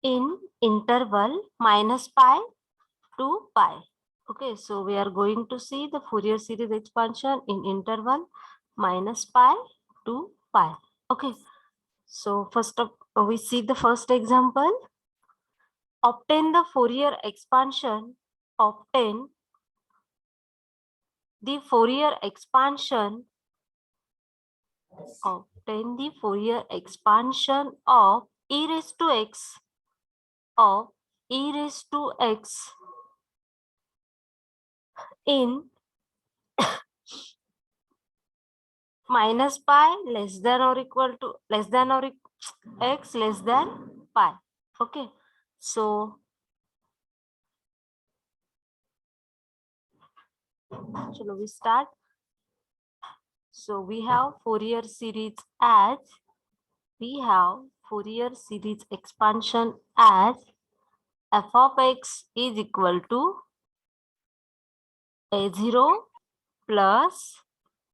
in interval minus pi to pi. Okay, so we are going to see the Fourier series expansion in interval minus pi to pi. Okay, so first of we see the first example. Obtain the Fourier expansion. Obtain the Fourier expansion. Obtain the Fourier expansion of e raised to x of e raised to x in minus pi less than or equal to x less than pi. Okay, so shall we start? So we have Fourier series expansion as f of x is equal to a0 plus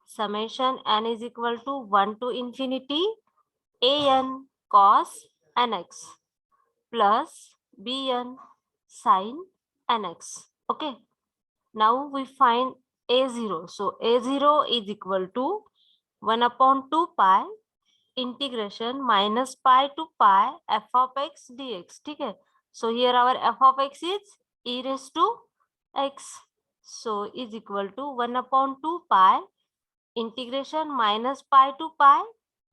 summation n is equal to 1 to infinity an cos nx plus bn sin nx. Okay, now we find a0. So a0 is equal to 1 upon 2 pi integration minus pi to pi f of x dx. Okay, so here our f of x is e raised to x, so is equal to 1 upon 2 pi integration minus pi to pi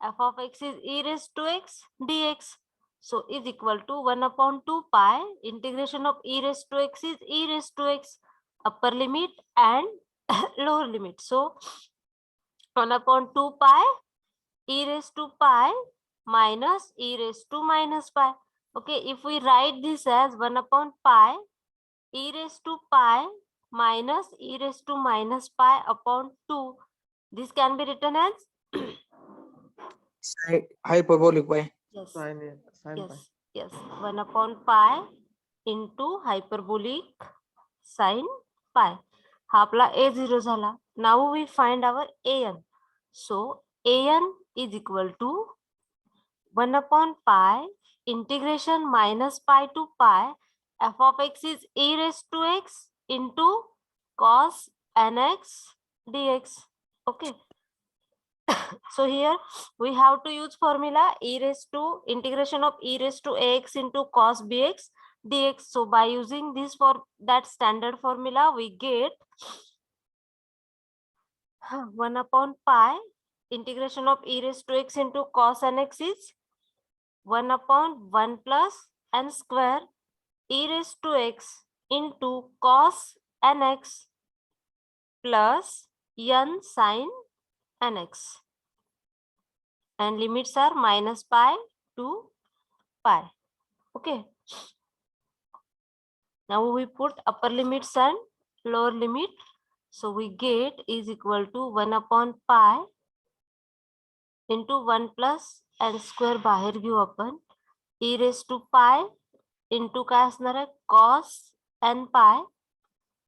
f of x is e raised to x dx, so is equal to 1 upon 2 pi integration of e raised to x is e raised to x upper limit and lower limit. So 1 upon 2 pi e raised to pi minus e raised to minus pi. Okay, if we write this as 1 upon pi e raised to pi minus e raised to minus pi upon 2, this can be written as hyperbolic pi. yes, Sin pi. yes, 1 upon pi into hyperbolic sin pi. हा आपला a0 झाला. Now we find our an. So an is equal to 1 upon pi integration minus pi to pi f of x is e raised to x into cos nx dx. Okay, so here we have to use formula e raised to integration of e raised to ax into cos bx dx. So by using this for that standard formula we get 1 upon pi integration of e raised to x into cos nx is 1 upon 1 plus n square e raised to x into cos nx plus n sin nx, and limits are minus pi to pi. Okay, now we put upper limits and lower limit, so we get is equal to 1 upon pi into 1 plus n square बाहेर घेऊ आपण e raised to pi into काय असणार आहे cos n pi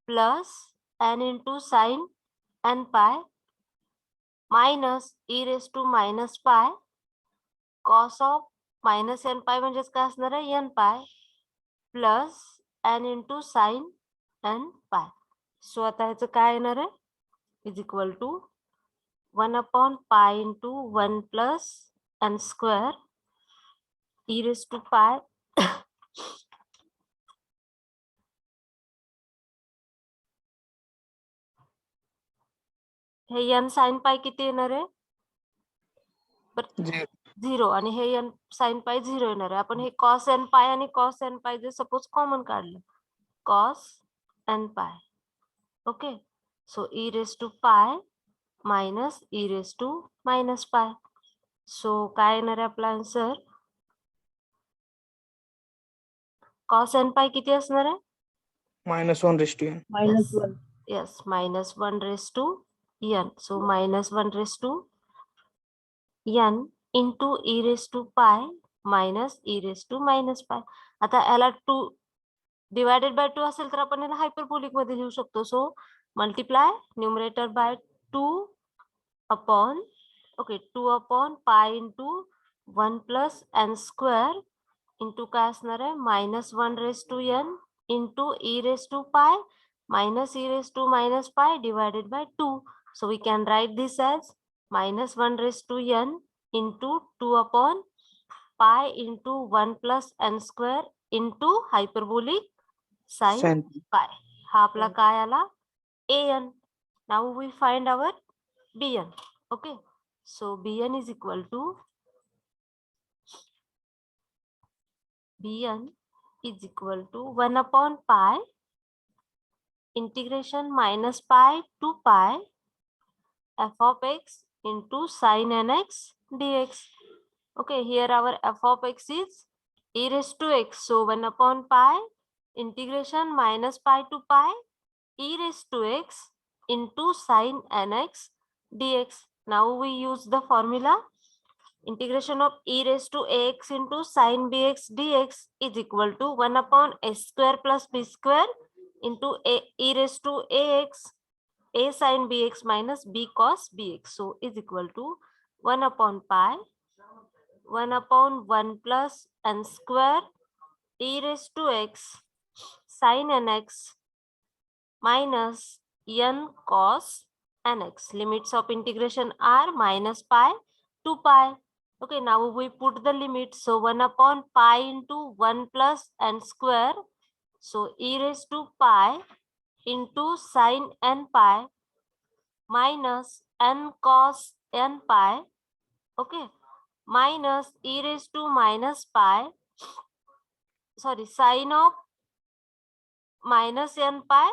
plus n into sin n pi minus e raised to minus pi cos of minus n pi म्हणजेच काय असणार आहे n pi plus n into sin n pi. सो आता ह्याचं काय येणार आहे is equal to 1 upon pi into 1 plus n square e raised to pi हे n sin pi किती येणार आहे 0 आणि हे n sin pi 0 येणार आहे. आपण हे cos n pi आणि cos n pi जे सपोज कॉमन काढलं cos n pi. Okay, so e raised to pi minus e raised to minus pi. सो काय येणार आहे आपला आन्सर cos n pi किती असणार आहे -1 raised to n. -1. yes -1 raised to n. So -1 raised to n into e raised to pi minus e raised to minus pi. आता याला 2 divided by 2 असेल तर आपण याला हायपरबोलिक मध्ये लिहू शकतो. So multiply numerator by 2 upon 2 upon pi into 1 plus n square into काय असणार आहे -1 raise to n into e raise to pi minus e raised to minus pi divided by 2. So we can write this as -1 raised to n into 2 upon pi into 1 plus n square into hyperbolic sin Sin. pi. हा आपला काय आला an. Now we will find our bn. Okay. So bn is equal to bn is equal to 1 upon pi integration minus pi to pi f of x into sin nx dx. Okay, here our f of x is e raised to x. So 1 upon pi integration minus pi to pi e raised to x into sin nx dx. Now we use the formula integration of e raised to ax into sin bx dx is equal to 1 upon s square plus b square into e raised to ax a sin bx minus b cos bx. So is equal to 1 upon pi 1 upon 1 plus n square e raised to x sin nx minus n cos nx. Limits of integration are minus pi to pi. Okay, now we put the limit. So 1 upon pi into 1 plus n square. So e raised to pi into sin n pi minus n cos n pi, okay, minus e raised to minus pi, sorry, sin of minus n pi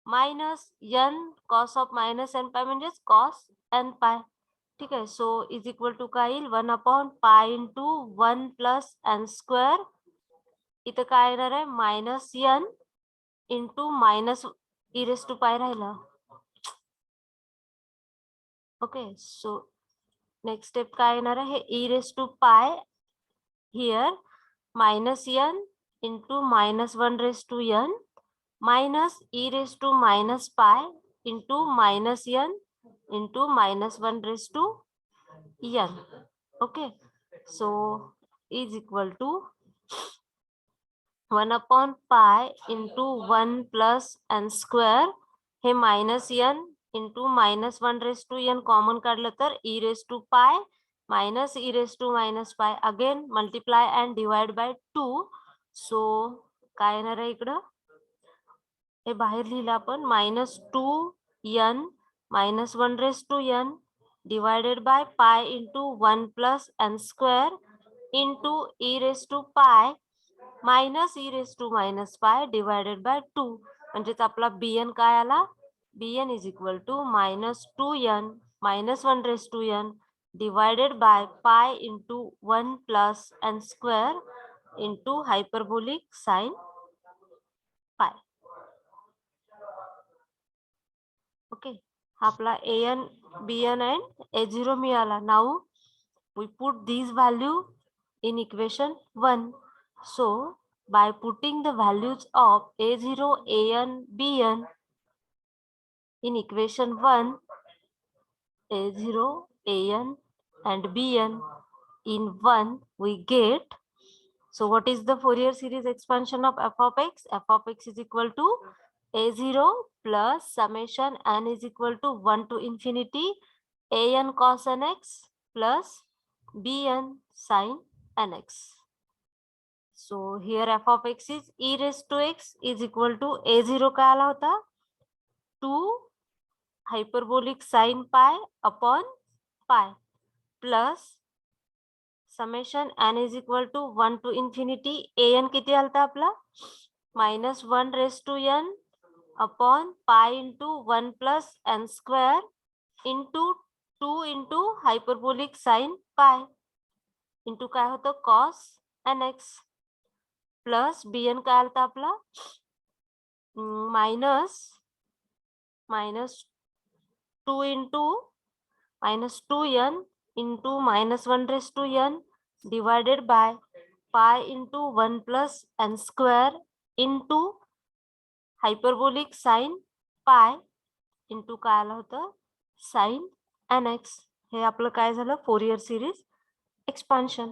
minus n cos of minus n pi म्हणजेच cos n pi. ठीक आहे. सो is equal to काय येईल 1 upon pi into 1 plus n square. इथं काय येणार आहे minus n into minus E raise to pi राहिला. ओके, सो नेक्स्ट स्टेप काय येणार आहे हे E raise to pi here minus n into minus 1 raise to n minus e raised to minus pi into minus n into minus 1 raised to n. Okay, so is equal to 1 upon pi into 1 plus n square हे minus n into minus 1 raised to n common काढलं तर e raised to pi minus e raised to minus pi again multiply and divide by 2. so काय येणार आहे इकडं हे बाहेर लिहिलं आपण -2n minus 1 raised to n divided by pi into 1 plus n square into e raised to pi minus e raised to minus pi divided by 2. म्हणजेच आपला bn काय आला bn is equal to -2n minus 1 raised to n divided by pi into 1 plus n square into hyperbolic sin pi. Okay, आपला an bn and a0 मिळाला. Now we put these value in equation 1. So by putting the values of a0 an bn in equation 1, a0 an and bn in 1 we get. So what is the Fourier series expansion of f of x? F of x is equal to a0 plus summation n is equal to 1 to infinity an cos nx plus bn sin nx. So here f of x is e raised to x is equal to a0 काय आला होता 2 hyperbolic sin pi upon pi plus summation n is equal to 1 to infinity an किती आलता आपला -1 raised to n upon pi into 1 plus n square into 2 into hyperbolic sin pi into काय होतं cos nx plus bn काय आलता आपला -2 into -2n into -1 raised to n divided by pi into 1 plus n square into hyperbolic sin pi into काय आलं होतं sin nx. हे आपलं काय झालं फोरियर सिरीज एक्सपान्शन.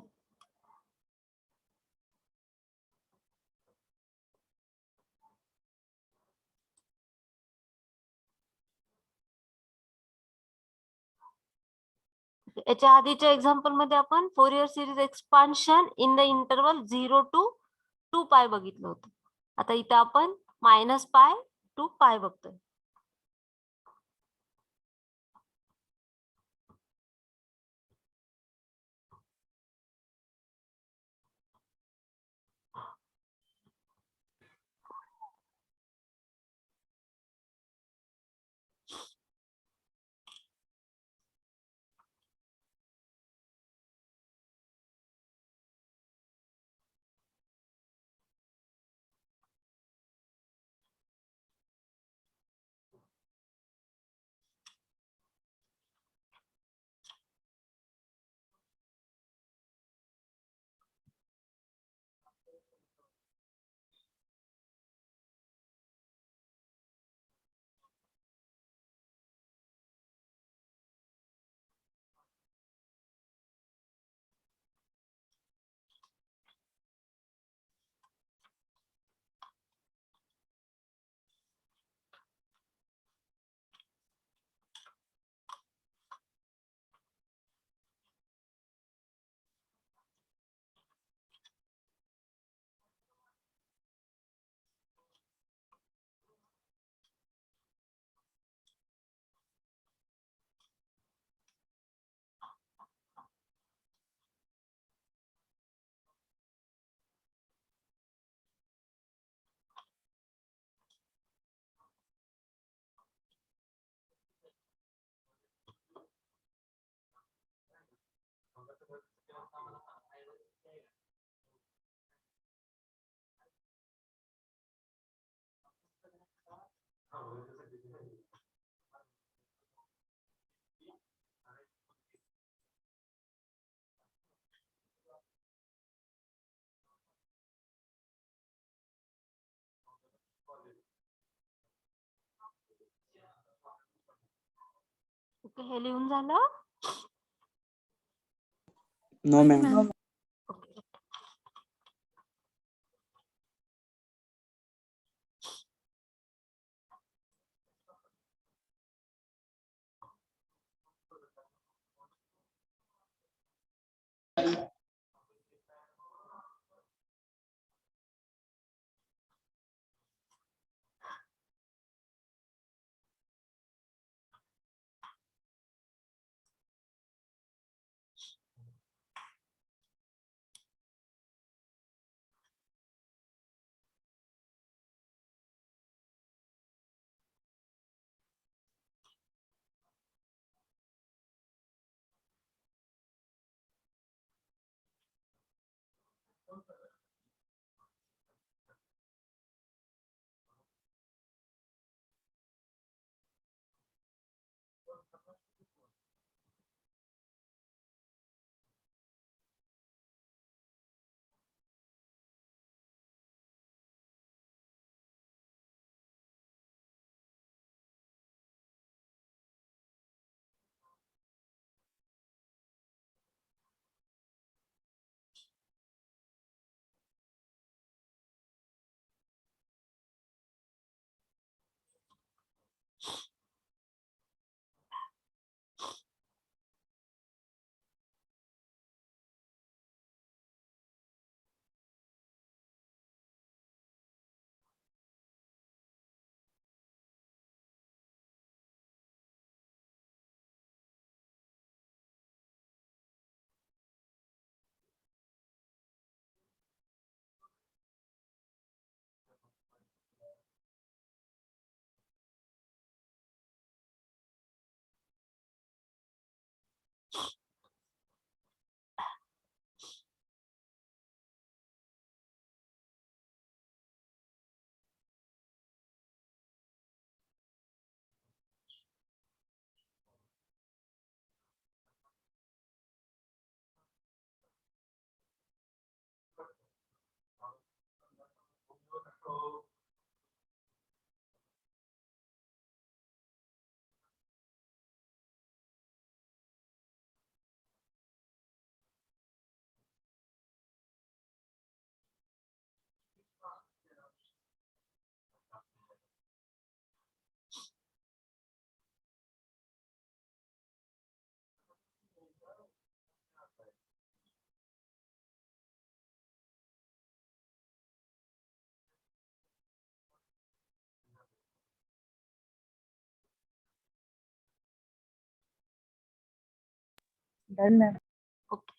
याच्या आधीच्या एक्झाम्पल मध्ये आपण Fourier series expansion in the interval 0 to 2 पाय बघितलं होतं. आता इथे आपण -π to π बघतोय. ओके, हे लिहून झालं. No, ma'am. Okay. Done, ma'am. Okay.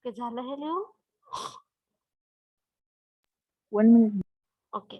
Okay, झालं हे लिहून? 1 minute. Okay.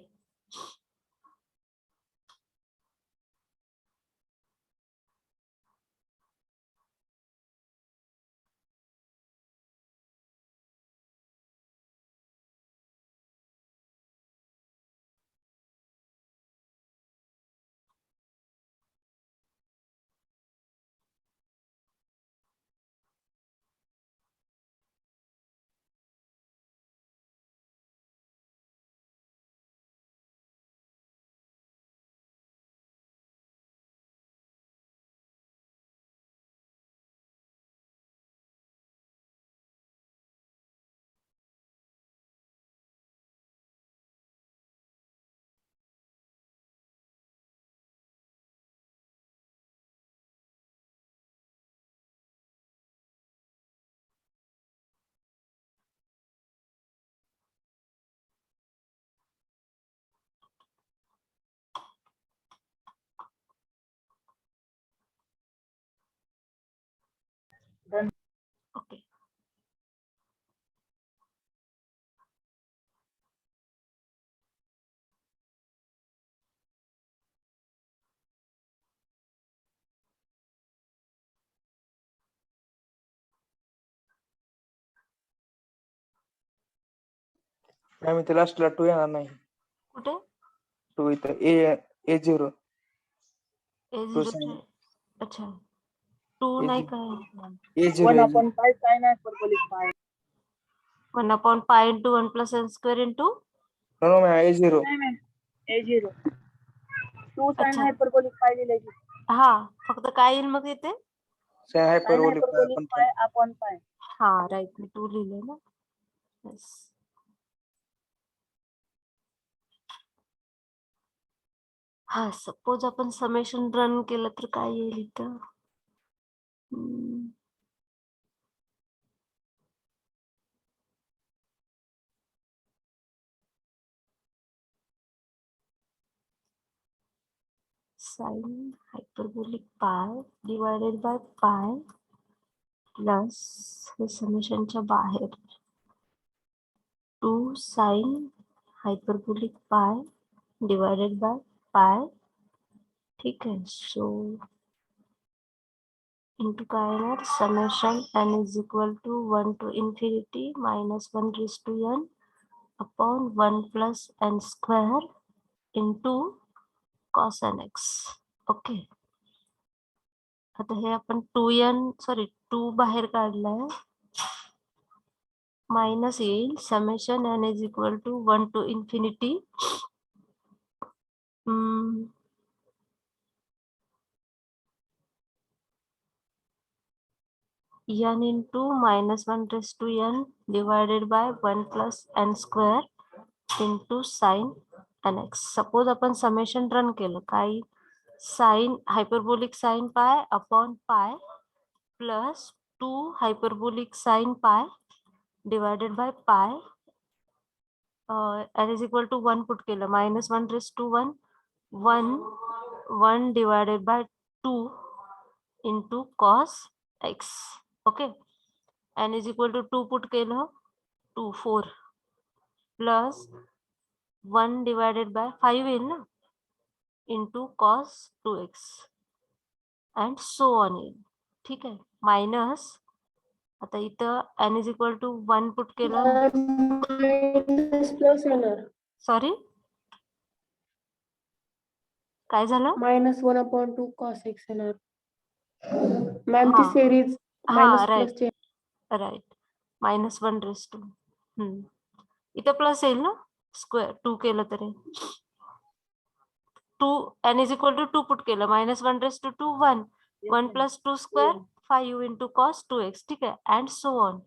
Done. Okay. Ma'am इथे लास्टला 2 येणार नाही. कुठे? 2 इथं A0 A0. अच्छा, 2 नाही काय? A0 1 A0 upon pi sin hyperbolic pi. 1 upon pi into 1 plus n square into. No ma'am A0 नाही मॅम A0 2 sin अच्छा, hyperbolic pi लिहिलंय की. हा, फक्त काय येईल मग इथे? sin sin hyperbolic hyperbolic pi upon pi. हा, राईट, मी 2 लिहिले ना. Yes. हा, सपोज आपण समेशन रन केलं तर काय येईल इथं? sin hyperbolic pi divided by pi plus हे समेशनच्या बाहेर 2 sin hyperbolic pi divided by pi. ठीक आहे, सो इंटू काय येणार? Summation n is equal to 1 to infinity minus 1 raised to n upon 1 plus n square into cos nx. Okay, आता हे आपण 2 बाहेर काढलाय, मायनस येईल summation n is equal to 1 to infinity n into minus 1 raised to n divided by 1 plus n square into sin nx. Suppose आपण summation run केलं, काय? Sine hyperbolic sine pi upon pi plus 2 hyperbolic sine pi divided by pi n is equal to 1 put केलं, minus 1 raised to 1 1 divided by 2 into cos x. Okay, n is equal to 2 put केलं, 2 4 plus 1 divided by 5 येईल ना, into cos 2x and so on येईल. ठीक आहे. Minus आता इथं n is equal to 1 put केलं. प्लस येणार. सॉरी, काय झालं? -1/2 cos x येणार. मॅम ती हा. सेरीज हा मायनस राईट प्लस राईट -1/2. इथं प्लस येईल ना, स्क्वेअर 2 केलं तरी 2 n is equal to 2 put केलं, -1/2 1 1 plus 2 square 5 into cos 2x. ठीक आहे. And so on.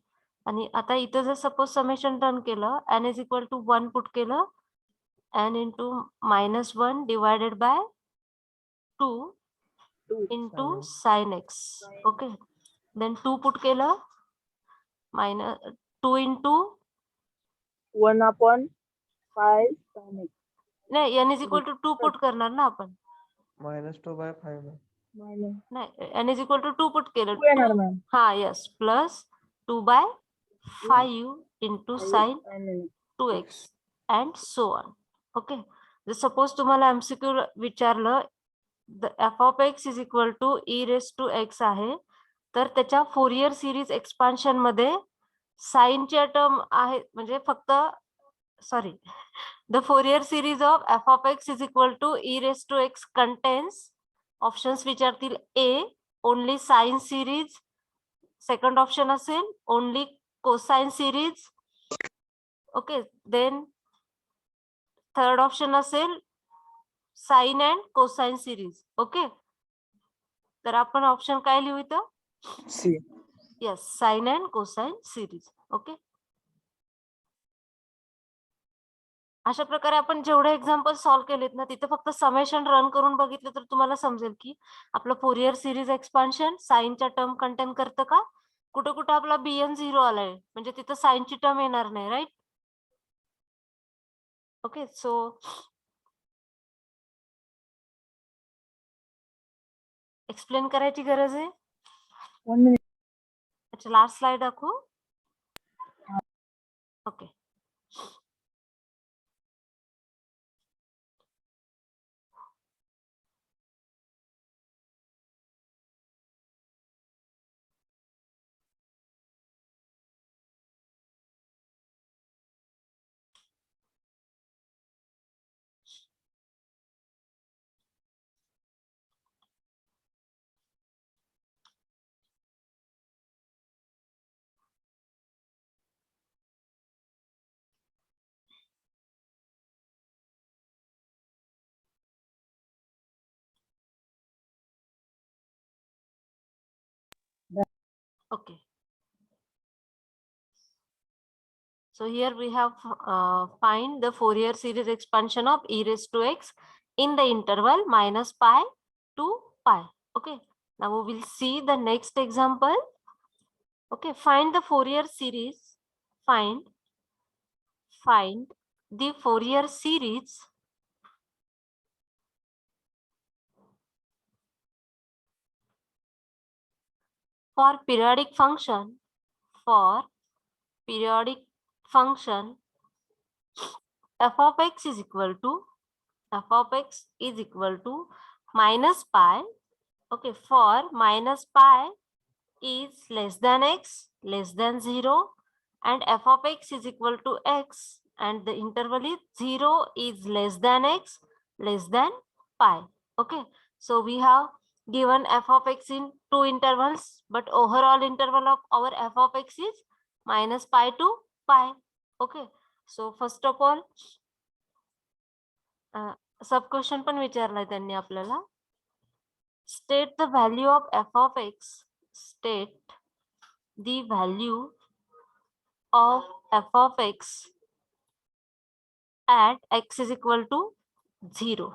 आणि आता इथं जर सपोज समेशन टर्न केलं, n is equal to 1 put केलं, n into -1 divided by 2 into sine x. Okay. Then 2 put केलं, -2 इंटू 1/5 sin x नाही, n is equal to 2 put करणार ना आपण. -2/5. minus नाही, n is equal to 2 put केलं. 2 येणार मॅम. हा yes, plus 2/5 into sign 2x and so on. Okay. जर सपोज तुम्हाला एमसीक्यू विचारलं, f of x is equal to e⁻x आहे, तर त्याच्या फोरियर सिरीज एक्सपान्शन मध्ये साइनच्या टर्म आहे, म्हणजे फक्त sorry, the Fourier series of f of x is equal to e⁻x contains options विचारतील. A only sine series, second option असेल only cosine series. Okay. Then third option असेल sine and cosine series. Okay. तर आपण option काय लिहू इथं? C. Yes, sine and cosine series. Okay. अशा प्रकारे आपण जेवढे एक्झाम्पल सॉल्व्ह केलेत ना, तिथे फक्त समेशन रन करून बघितलं तर तुम्हाला समजेल की आपलं फोरियर सिरीज एक्सपान्शन साइनच्या टर्म कंटेन करतं का. कुठं कुठं आपला bn 0 आलाय, म्हणजे तिथं साइनची टर्म येणार नाही. राईट. ओके. सो एक्सप्लेन करायची गरज आहे. 1 minute. अच्छा, लास्ट स्लाइड दाखवू. Okay. Okay. So here we have find the Fourier series expansion of e⁻x in the interval -pi to pi. Okay. Now we will see the next example. Okay. Find the Fourier series. Find the Fourier series for periodic function f of x is equal to -pi. Okay, for -pi is less than x, less than 0, and f of x is equal to x, and the interval is 0 is less than x, less than pi. Okay, so we have given f of x in 2 intervals, but overall interval of our f of x is -pi to pi. Okay, so first of all सब question पण विचारलाय त्यांनी आपल्याला. State the value of f of x. State the value of f of x at x is equal to 0.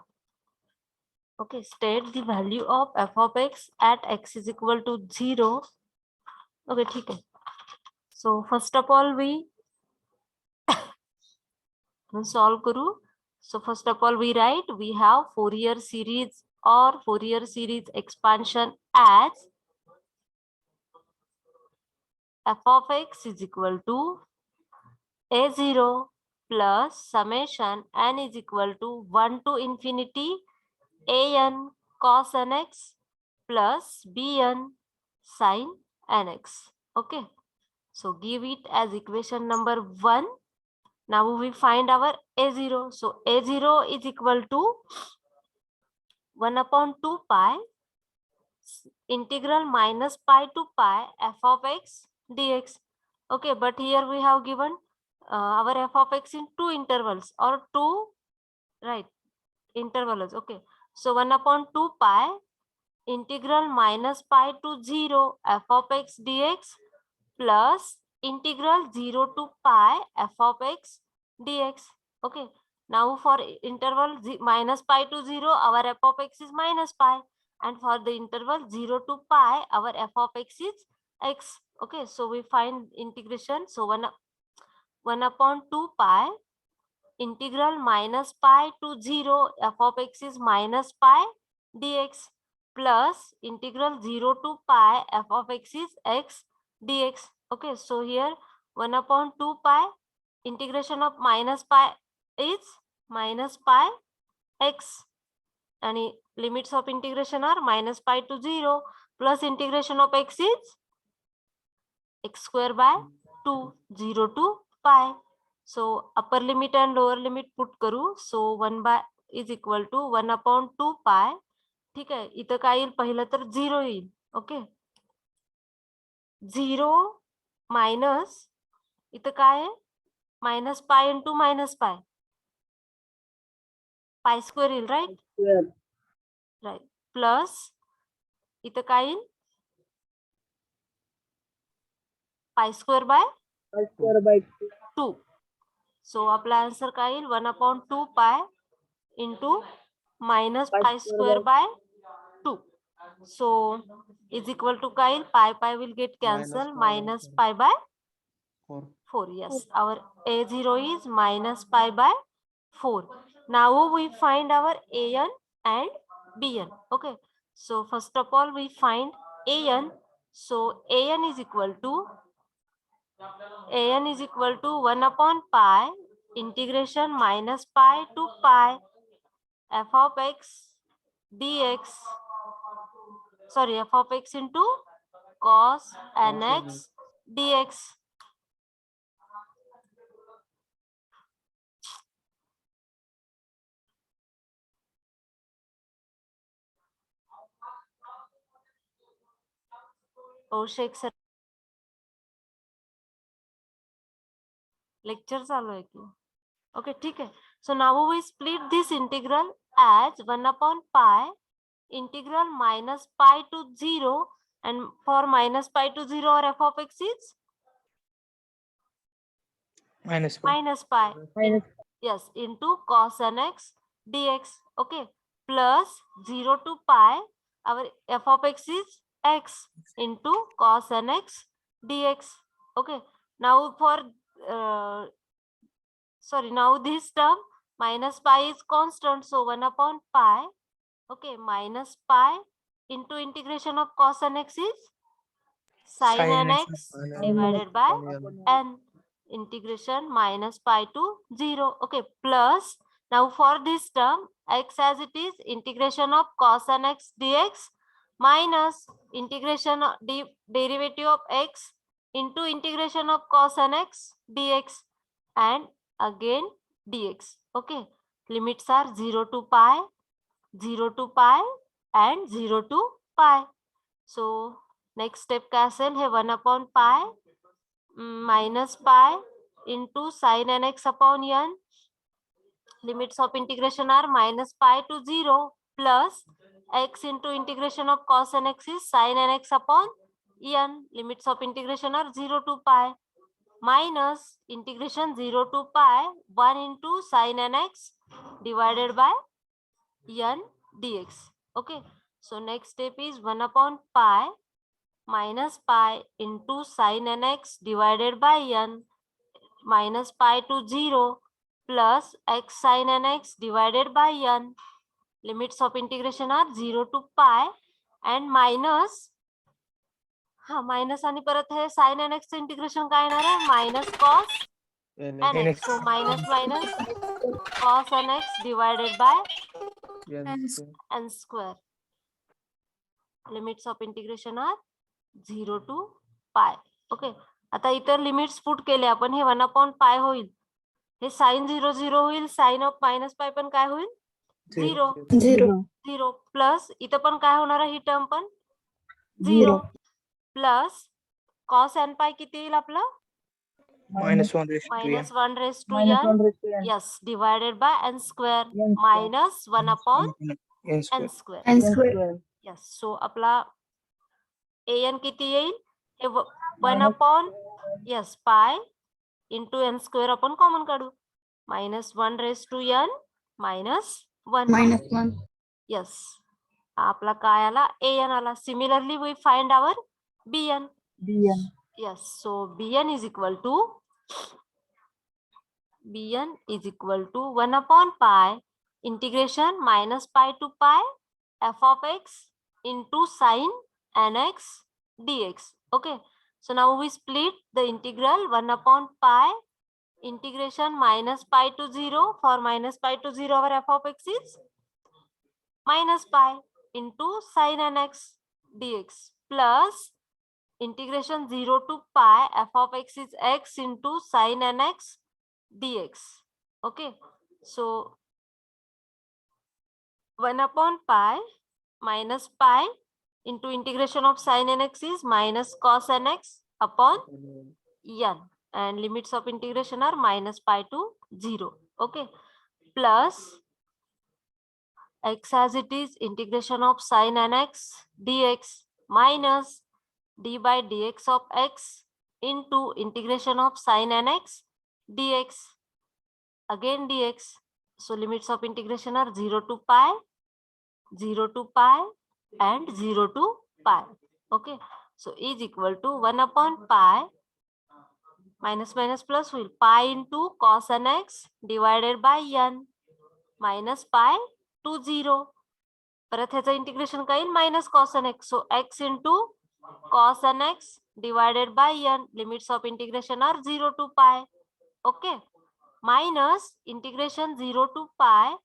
Okay, state the value of f of x at x is equal to 0. Okay, ठीक है. So first of all we solve करू. So first of all we write, we have Fourier series or Fourier series expansion as f of x is equal to a0 plus summation n is equal to 1 to infinity an cos nx plus bn sin nx. Okay, so give it as equation number 1. Now we find our a0. So a0 is equal to 1 upon 2 pi integral minus pi to pi f of x dx. Okay, but here we have given our f of x in two intervals or two, right, intervals. Okay, so 1 upon 2 pi integral minus pi to 0 f of x dx plus integral 0 to pi f of x dx. Okay, now for interval minus pi to 0, our f of x is minus pi, and for the interval 0 to pi, our f of x is x. Okay, so we find integration. So 1 upon 2 pi integral minus pi to 0 f of x is minus pi dx plus integral 0 to pi f of x is x dx. Okay, so here 1 upon 2 pi integration of minus pi is minus pi x, and limits of integration are minus pi to 0 plus integration of x is x square by 2, 0 to pi. So upper limit and lower limit put करू. So 1 by is equal to 1 upon 2 pi. ठीक आहे, इथं काय येईल पहिलं तर 0 येईल. Okay, 0 minus इथं काय आहे minus pi into minus pi, pi square येईल, राईट Square. राईट, प्लस इथं काय येईल pi square by Pi square by 2. 2. So आपला आन्सर काय येईल 1 upon 2 pi into minus Pi pi square square by by 2. So is equal to काय येईल pi pi will get cancel, pi by minus 4. Pi by 4. 4. Yes, our a0 is minus pi by 4. Now we find our an and bn. Okay, so first of all we find an. So an is equal to 1 upon pi integration minus pi to pi f of x dx. Sorry, f of x into cos nx dx. Abhishek sir lecture चालू आहे की? Okay, ठीक आहे. So now we split this integral as 1 upon pi integral minus pi to 0, and for minus pi to 0 our f of x is Minus pi. minus pi. minus Yes, into cos nx dx. Okay, plus 0 to pi, our f of x is x into cos nx dx. Okay, now for sorry, now this term minus pi is constant, so 1 upon pi. Okay, minus pi into integration of cos nx is sin nx divided by n, integration minus pi to 0. Okay, plus now for this term x as it is integration of cos nx dx minus integration of derivative of x into integration of cos nx dx and again dx. Okay, limits are 0 to pi, 0 to pi and 0 to pi. So next step काय असेल हे 1 upon pi minus pi into sin nx upon n. Limits of integration are minus pi to 0 plus x into integration of cos nx is sin nx upon n. Limits of integration are 0 to pi minus integration 0 to pi 1 into sin nx divided by n dx. Okay, so next step is 1 upon pi minus pi into sin nx divided by n minus pi to 0 plus x sin nx divided by n. Limits of integration are 0 to pi and minus minus आणि परत हे sin nx चं integration काय येणार आहे minus cos nx. So minus minus cos nx divided by n square. Limits of integration are 0 to pi. Okay. आता इतर limits put केले आपण, हे 1/pi होईल, हे sin 0 0 होईल, sin ऑफ मायनस पाय पण काय होईल 0 0. 0 प्लस इथं पण काय होणार आहे, ही टर्म पण 0 प्लस cos n पाय किती येईल आपलं -1 raised to n. minus 1 raised to minus n 1 raised to n. yes divided by n square N square. minus 1 upon n n square. square. N N square. square. yes so आपला an किती येईल, हे 1 Minus upon yes pi into n square आपण common काढू, minus 1 raised to n minus 1 -1. yes आपला काय आला an आला. Similarly we find our bn. bn. yes so bn is equal to 1 upon pi integration minus pi to pi f of x into sin nx dx. Okay, so now we split the integral 1 upon pi integration minus pi to 0. For minus pi to 0 our f of x is minus pi into sin nx dx plus integration 0 to pi f of x is x into sin nx dx. Okay, so 1 upon pi minus pi into integration of sin nx is minus cos nx upon n, and limits of integration are minus pi to 0. Okay, plus x as it is integration of sin nx dx minus d by dx of x into integration of sin nx dx again dx. So limits of integration are 0 to pi, 0 to pi and 0 to pi. Okay, so is equal to 1 upon pi minus minus plus will pi into cos nx divided by n minus pi to 0. परत ह्याचं integration काय येईल minus cos nx. So x into cos nx divided by n. Limits of integration are 0 to pi. Okay, minus integration 0 to pi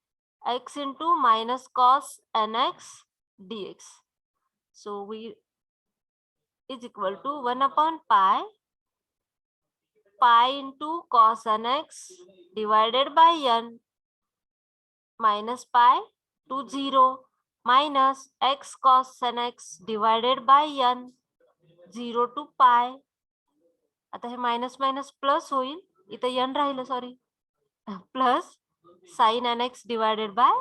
x into minus cos nx dx. So we is equal to 1 upon pi into cos nx divided by n minus pi to 0 minus x cos nx divided by n 0 to pi. आता हे minus minus plus होईल, इथं n राहिलं sorry, plus sin nx divided by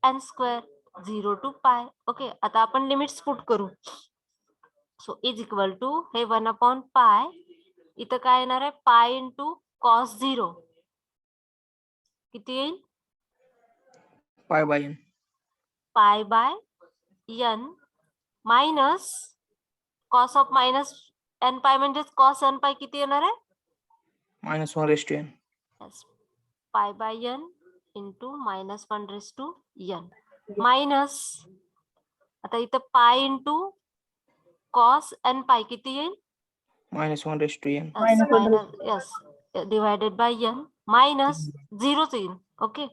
n square 0 to pi. Okay, आता आपण limits put करू. So is equal to हे 1 upon pi, इथं काय येणार आहे पाय इंटू cos 0 किती येईल pi by n. Pi by n minus cos of minus n पाय म्हणजेच cos n पाय किती येणार आहे -1 raised to n. yes pi by n into minus 1 raised to n minus आता इथं pi into cos n pi किती येईल -1 raised to n. yes divided by n minus 0 येईल. Okay,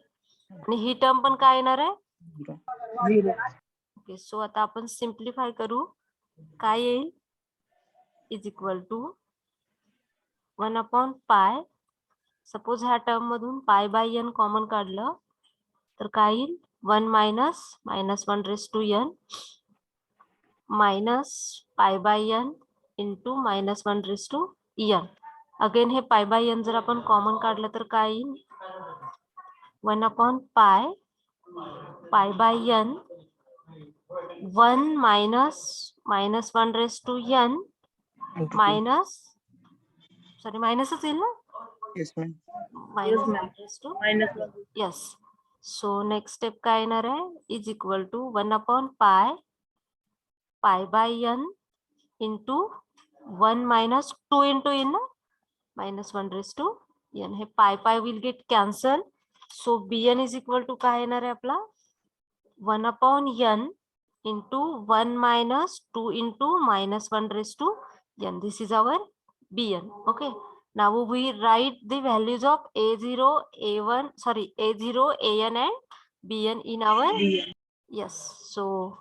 आणि ही टर्म पण काय येणार आहे 0. 0. ओके, सो आता आपण सिम्प्लिफाय करू. काय येईल is equal to 1 upon pi. Suppose ह्या टर्म मधून पाय बाय n कॉमन काढलं तर काय येईल 1 minus -1 raised to n minus pi by n into -1 raised to n. Again हे पाय बाय n जर आपण कॉमन काढलं तर काय येईल 1 upon pi by n 1 minus -1 raised to n Into 2. minus sorry मायनसच येईल ना Yes, ma'am. minus ma'am. 1 raised to Minus 1. yes. So next step काय येणार आहे is equal to 1 upon pi by n into 1 minus 2 into n minus 1 raised to n. हे pi will get cancel. So bn is equal to काय येणार आहे आपला 1 upon n into 1 minus 2 into minus 1 raised to n. This is our bn. Okay, Now we write the values of A0, A1, sorry, A0, AN and BN in our, yes. So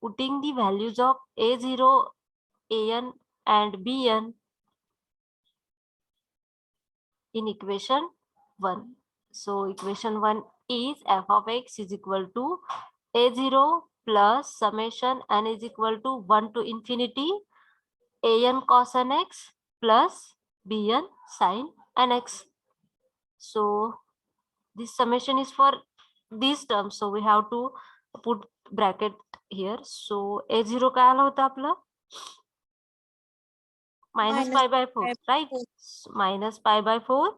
putting the values of A0, AN and BN in equation 1. So equation 1 is f of x is equal to A0 plus summation n is equal to 1 to infinity an cos nx plus bn sin nx. So this summation is for these terms, so we have to put bracket here. So A0 काय आलं होतं आपलं minus pi by 4, right? Minus pi by 4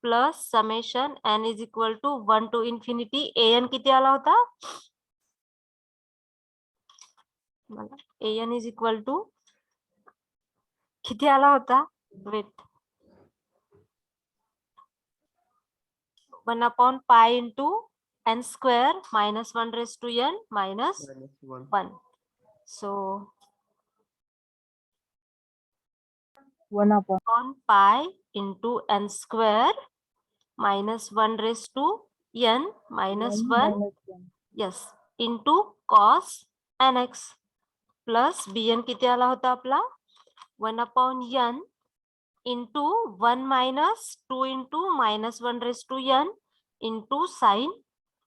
plus summation n is equal to 1 to infinity an किती आला होता an is equal to किती आला होता wait 1 upon pi into n square minus 1 raised to n minus 1. So 1 upon on pi into n square minus 1 raised to n minus 1, minus 1. yes, into cos nx plus bn किती आला होता आपला 1 upon n into 1 minus 2 into minus 1 raised to n into sin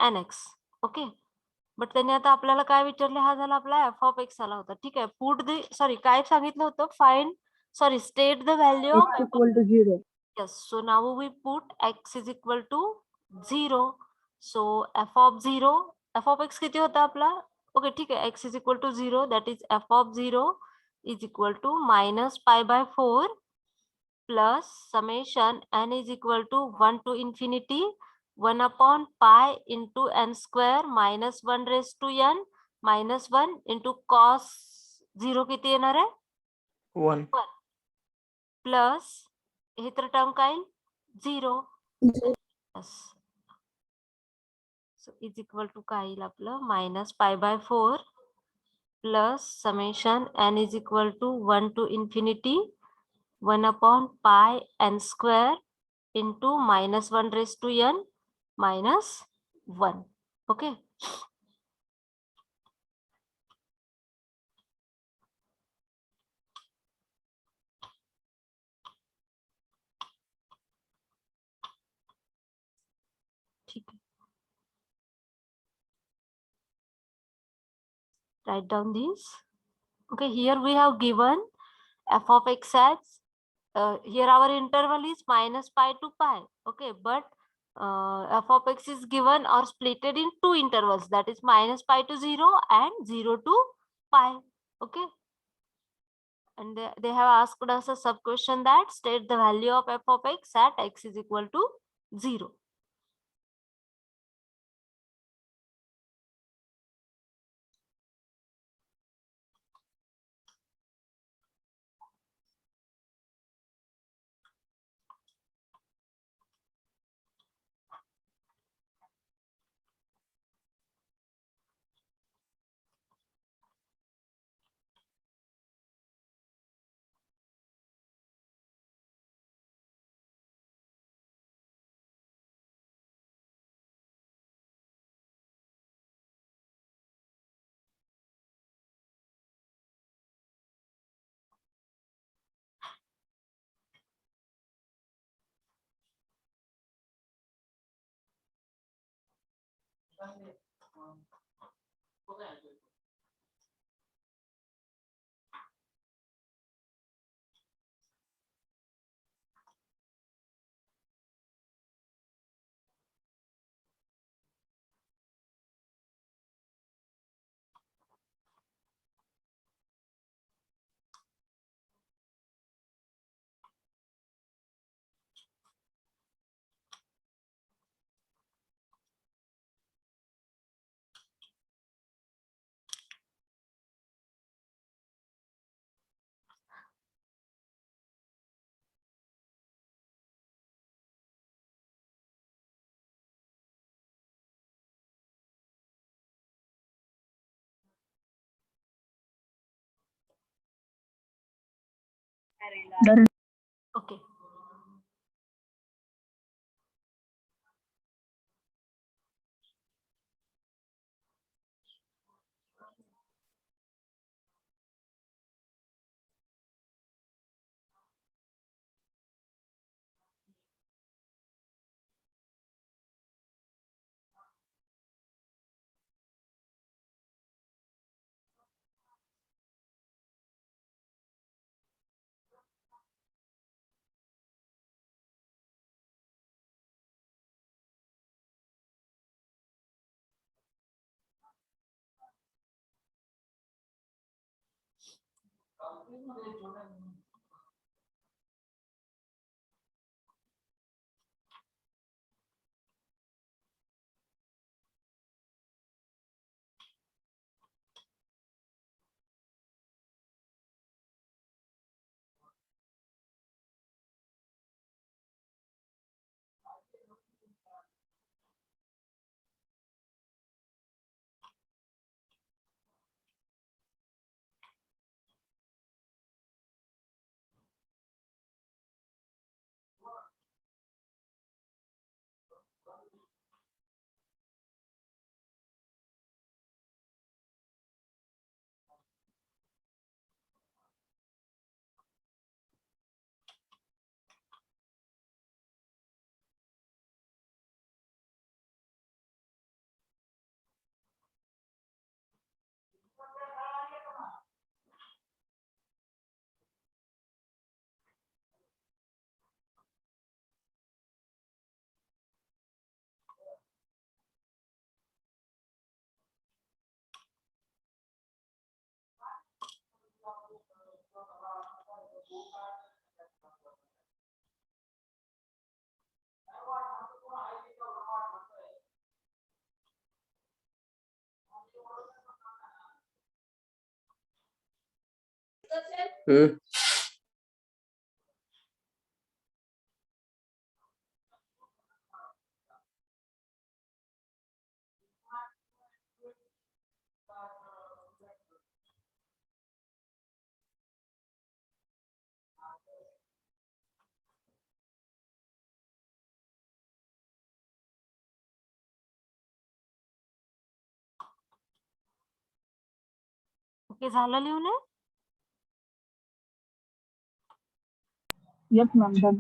nx. Okay, but त्याने आता आपल्याला काय विचारले, हा झाला आपला एफ ऑफ एक्स आला होता. ठीक आहे, पुट द सॉरी काय सांगितलं होतं find sorry state the value of X equal to 0. yes. So now we put x is equal to 0. So f of 0, f of x किती होता आपला ओके ठीक आहे x is equal to 0 that is f of 0 is equal to minus pi by 4 plus summation n is equal to 1 to infinity 1 upon pi into n square minus 1 raised to n minus 1 into cos 0 किती येणार आहे 1. Plus हे तर term काय 0 yes. So is equal to काय येईल आपलं minus pi by 4 plus summation n is equal to 1 to infinity 1 upon pi n square into minus 1 raised to n minus 1. Okay. ठीक है. Write down these. Okay, here we have given f of x as here our interval is minus pi to pi. Okay, but f of x is given or splitted in two intervals, that is minus pi to 0 and 0 to pi. Okay, and they have asked us a sub question that state the value of f of x at x is equal to 0. Done. Okay. Okay, झालं लिहून? Yep, ma'am. Done.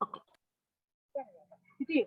Okay. किती?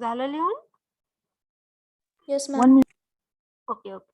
झालं लिहून? Yes, ma'am. 1 minute. Okay okay.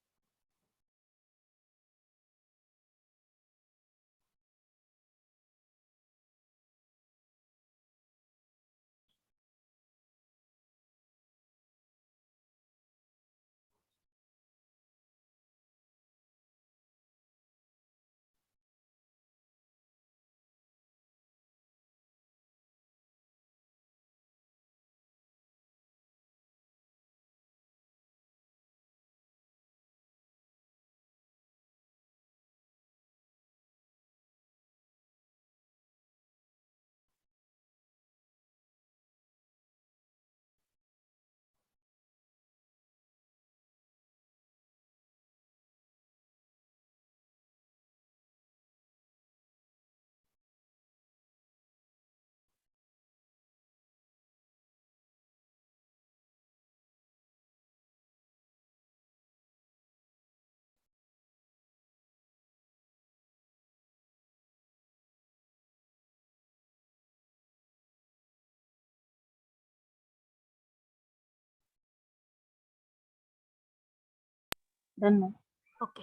Done, ma'am. Okay.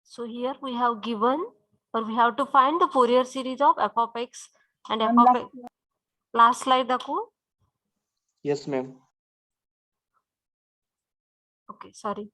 So here we have given, or we have to find the Fourier series of f of x and f Ma'am, of x. Last slide दाखवू. Yes, ma'am. Okay, sorry.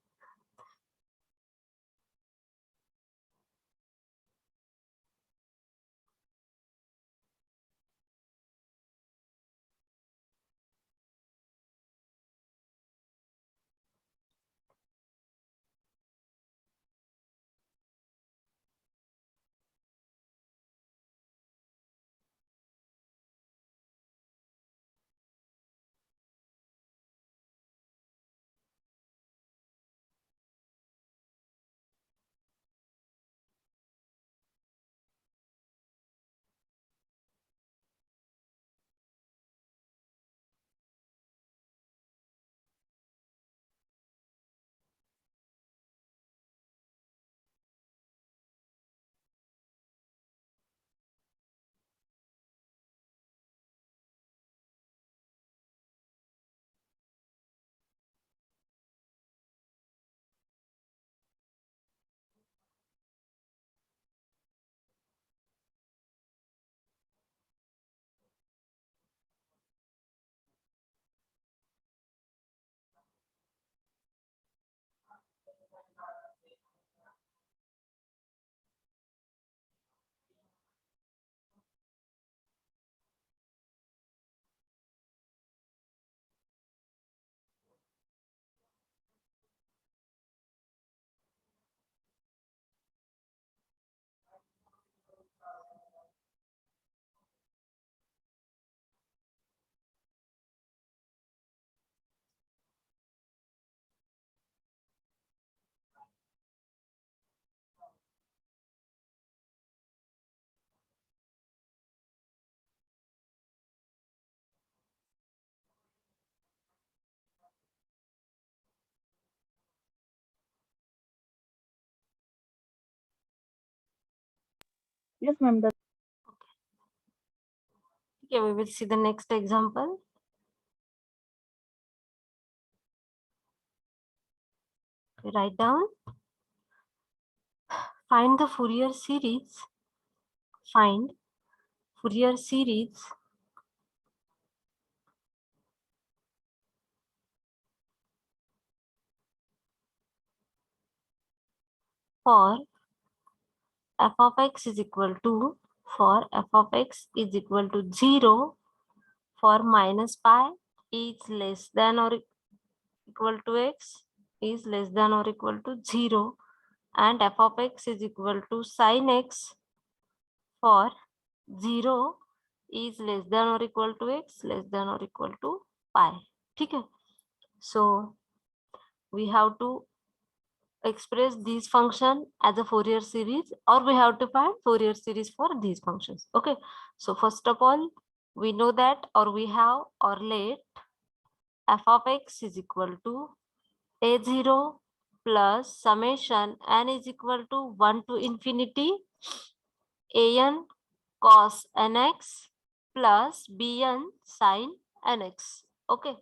Yes, ma'am. Done. Okay, we will see the next example. Okay, write down. Find the Fourier series. Find Fourier series for f of x is equal to, for f of x is equal to 0, for minus pi is less than or equal to x is less than or equal to 0, and f of x is equal to sin x for 0 is less than or equal to x less than or equal to pi. ठीक है. So we have to express these function as a Fourier series, or we have to find Fourier series for these functions. Okay, so first of all, we know that, or we have, or let f of x is equal to a0 plus summation n is equal to 1 to infinity an cos nx plus bn sin nx. Okay.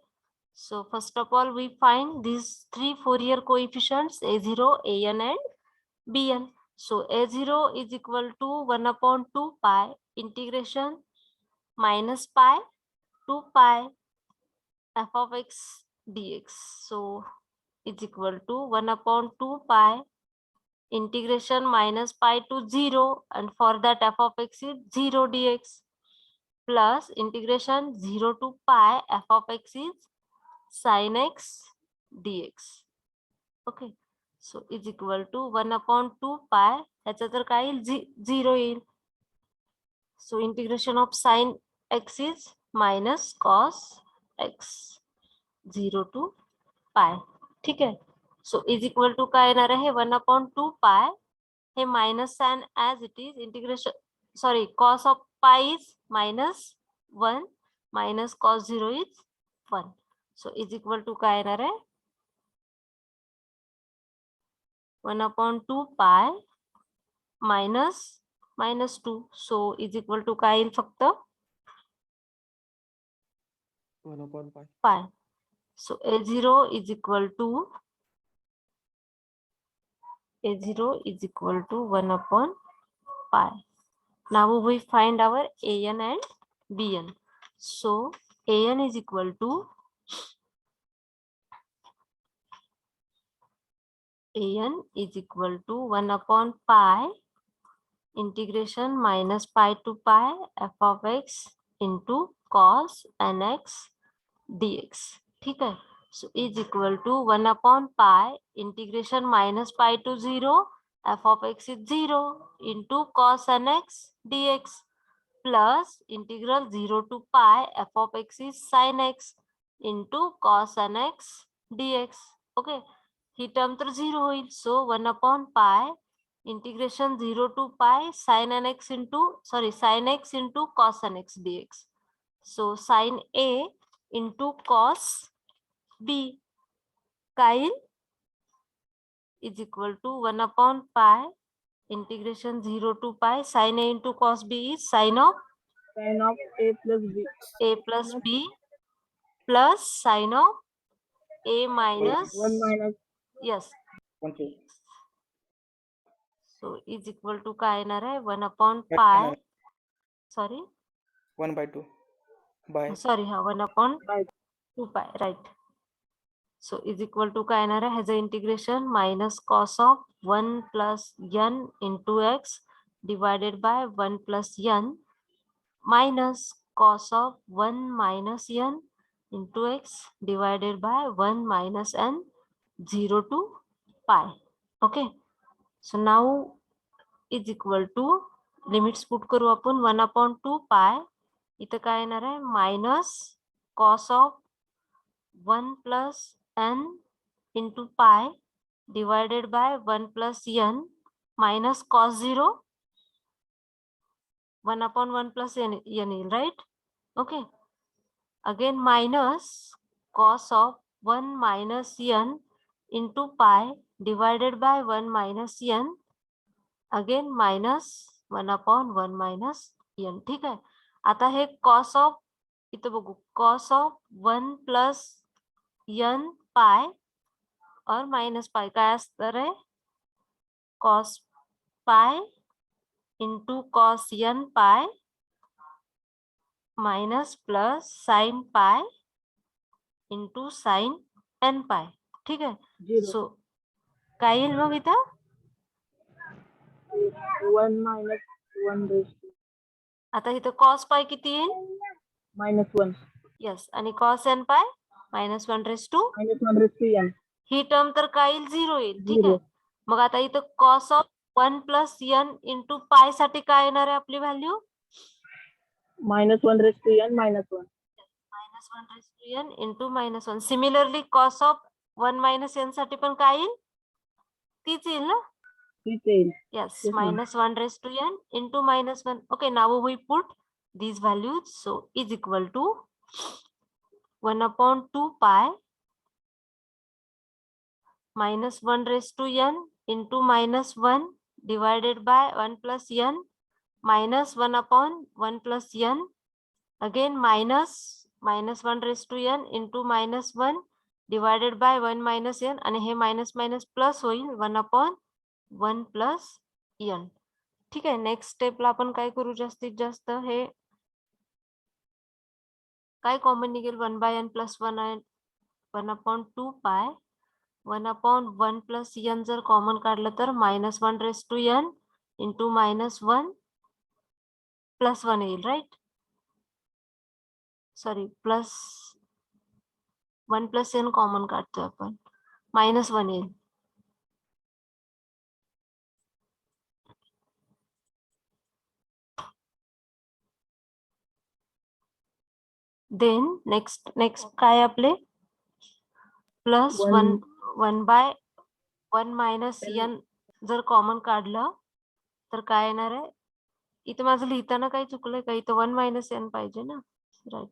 So first of all, we find these three Fourier coefficients a0, an and bn. So a0 is equal to 1 upon 2 pi integration minus pi 2 pi f of x dx. So is equal to 1 upon 2 pi integration minus pi to 0, and for that f of x is 0 dx, plus integration 0 to pi f of x is sin x dx. Okay, so is equal to 1 upon 2 pi, ह्याचं तर काय येईल 0 येईल. So integration of sin x is minus cos x 0 to pi. ठीक आहे. So is equal to काय येणार आहे 1 upon 2 pi, hey minus sign as it is, integration sorry cos of pi is minus 1 minus cos 0 is 1. So is equal to काय येणार आहे 1 upon 2 pi minus minus 2. So is equal to काय येईल फक्त 1 upon pi. pi. So a0 is equal to 1 upon pi. Now we find our an and bn. So an is equal to 1 upon pi integration minus pi to pi f of x into cos nx dx. ठीक है. So is equal to 1 upon pi integration minus pi to 0 f of x is 0 into cos nx dx plus integral 0 to pi f of x is sin x into cos nx dx. Okay, he term तर 0 होईल. So 1 upon pi integration 0 to pi sin nx into cos nx dx. So sin a into cos b kyle is equal to 1 upon pi integration 0 to pi sin a into cos b is sin of a plus b. a plus b plus sin of a minus 1 minus yes. Okay. So is equal to काय येणार आहे 1 upon pi sorry 1 by 2 by sorry 1 upon by 2 pi right. So is equal to काय येणार आहे ह्याचं integration minus cos of 1 plus n into x divided by 1 plus n minus cos of 1 minus n into x divided by 1 minus n 0 to pi. Okay, so now is equal to limits put करू आपण 1 upon 2 pi इथं काय येणार आहे minus cos of 1 plus n into pi divided by 1 plus n minus cos 0 1 upon 1 plus n येईल right. Okay, again minus cos of 1 minus n into pi divided by 1 minus n again minus 1 upon 1 minus n. ठीक आहे. आता हे cos of इथं बघू cos of 1 plus n pi और minus pi काय असणार आहे cos pi into cos n pi minus plus sin pi into sin n pi. ठीक आहे. 0. सो काय येईल मग इथं 1 minus 1 raised to आता इथं cos pi किती येईल minus 1 यस आणि cos n pi minus 1 raised to minus 1 raised to n. He term तर काय येईल 0 येईल. ठीक 0. आहे. मग आता इथं cos of 1 plus n into pi साठी काय येणार आहे आपली value minus 1 raised to n minus 1. minus 1 raised to n into minus 1. Similarly cos of 1 minus n साठी पण काय येईल तीच येईल ना. Detail. Yes, Yes, ma'am. minus 1 raised to n into minus 1. Okay, now we put these values. So is equal to 1 upon 2 pi minus 1 raised to n into minus 1 divided by 1 plus n minus 1 upon 1 plus n, again minus 1 raised to n into minus 1 divided by 1 minus n, आणि हे minus minus plus होईल 1 upon 1 plus n. ठीक आहे. Next स्टेपला आपण काय करू, जास्तीत जास्त हे काय कॉमन निघेल, 1 by n plus 1 and 1 upon 2 pi 1 upon 1 plus n जर कॉमन काढलं तर minus 1 raised to n into minus 1 plus 1 येईल, right. Sorry, plus 1 plus n common काढतोय आपण, minus 1 येईल. देन नेक्स्ट काय आपले प्लस 1 by 1 minus n जर कॉमन काढलं तर काय येणार आहे. इथं माझं लिहिताना काही चुकलंय का, इथं 1 minus n पाहिजे ना, right.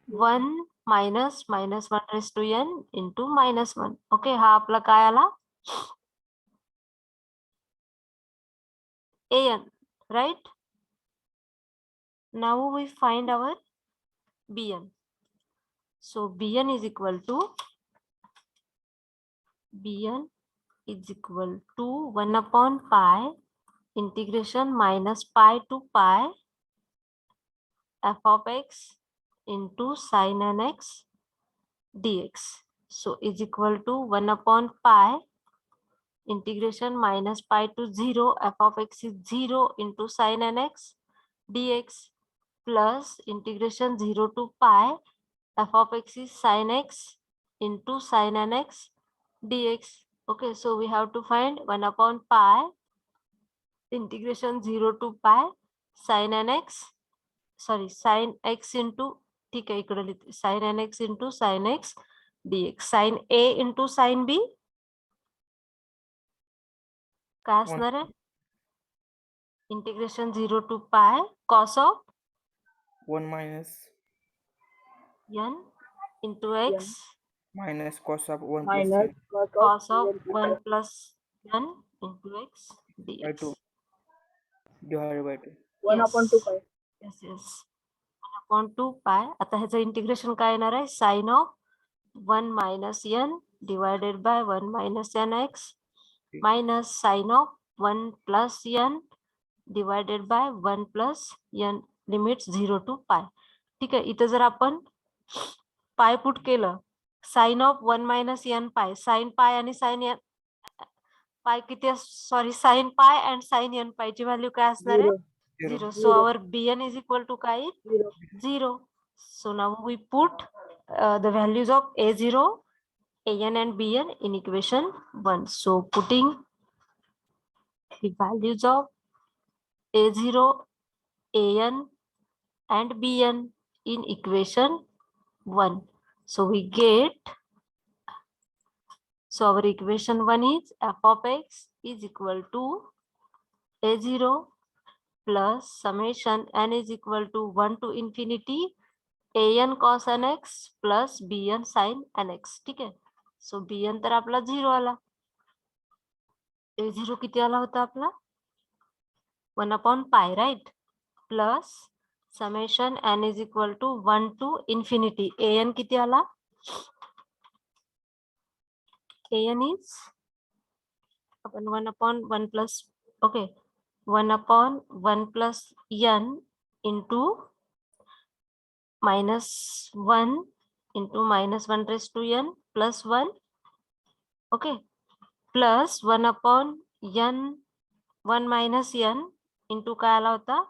1 minus 1 raised to n into minus 1. Okay, हा आपला काय आला, an, right? Now we find our bn. So bn is equal to 1 upon pi integration minus pi to pi f of x into sin nx dx. So is equal to 1 upon pi integration minus pi to 0 f of x is 0 into sin nx dx plus integration 0 to pi f of x is sin x into sin nx dx. Okay, so we have to find 1 upon pi integration 0 to pi sin nx, sorry, sin x into, ठीक आहे, इकडे लिहिते sin nx into sin x dx. sin a into sin b काय असणार आहे, integration 0 to pi cos of 1 minus n into x minus cos of 1 plus minus n cos of n 1 plus n into x by dx. 2 divided by 2. 1 upon 2 pi. Yes, yes. 1 upon 2 pi. आता ह्याचं integration काय येणार आहे, sign of 1 minus n divided by 1 minus nx minus sin of 1 plus n divided by 1 plus n limits 0 to pi. ठीक आहे, इथं जर आपण पाय पुट केलं, sine of 1 minus n pi, sine pi आणि साइन n पाय किती, sorry, sine pi and sine n पायची value काय असणार आहे, 0. 0. So our bn is equal to काय, 0. So now we put the values of a0, an and bn in equation 1. So putting the values of a0, an and bn in equation 1. So we get, so our equation 1 is f of x is equal to a0 plus summation n is equal to 1 to infinity an cos nx plus bn sin nx. ठीक आहे, so bn तर आपला 0 आला, a0 किती आला होता आपला 1 upon pi, right, plus summation n is equal to 1 to infinity an किती आला, an is आपण 1 upon 1 plus, okay, 1 upon 1 plus n into minus 1 into minus 1 raised to n plus 1, okay, plus 1 upon n 1 minus n into काय आला होता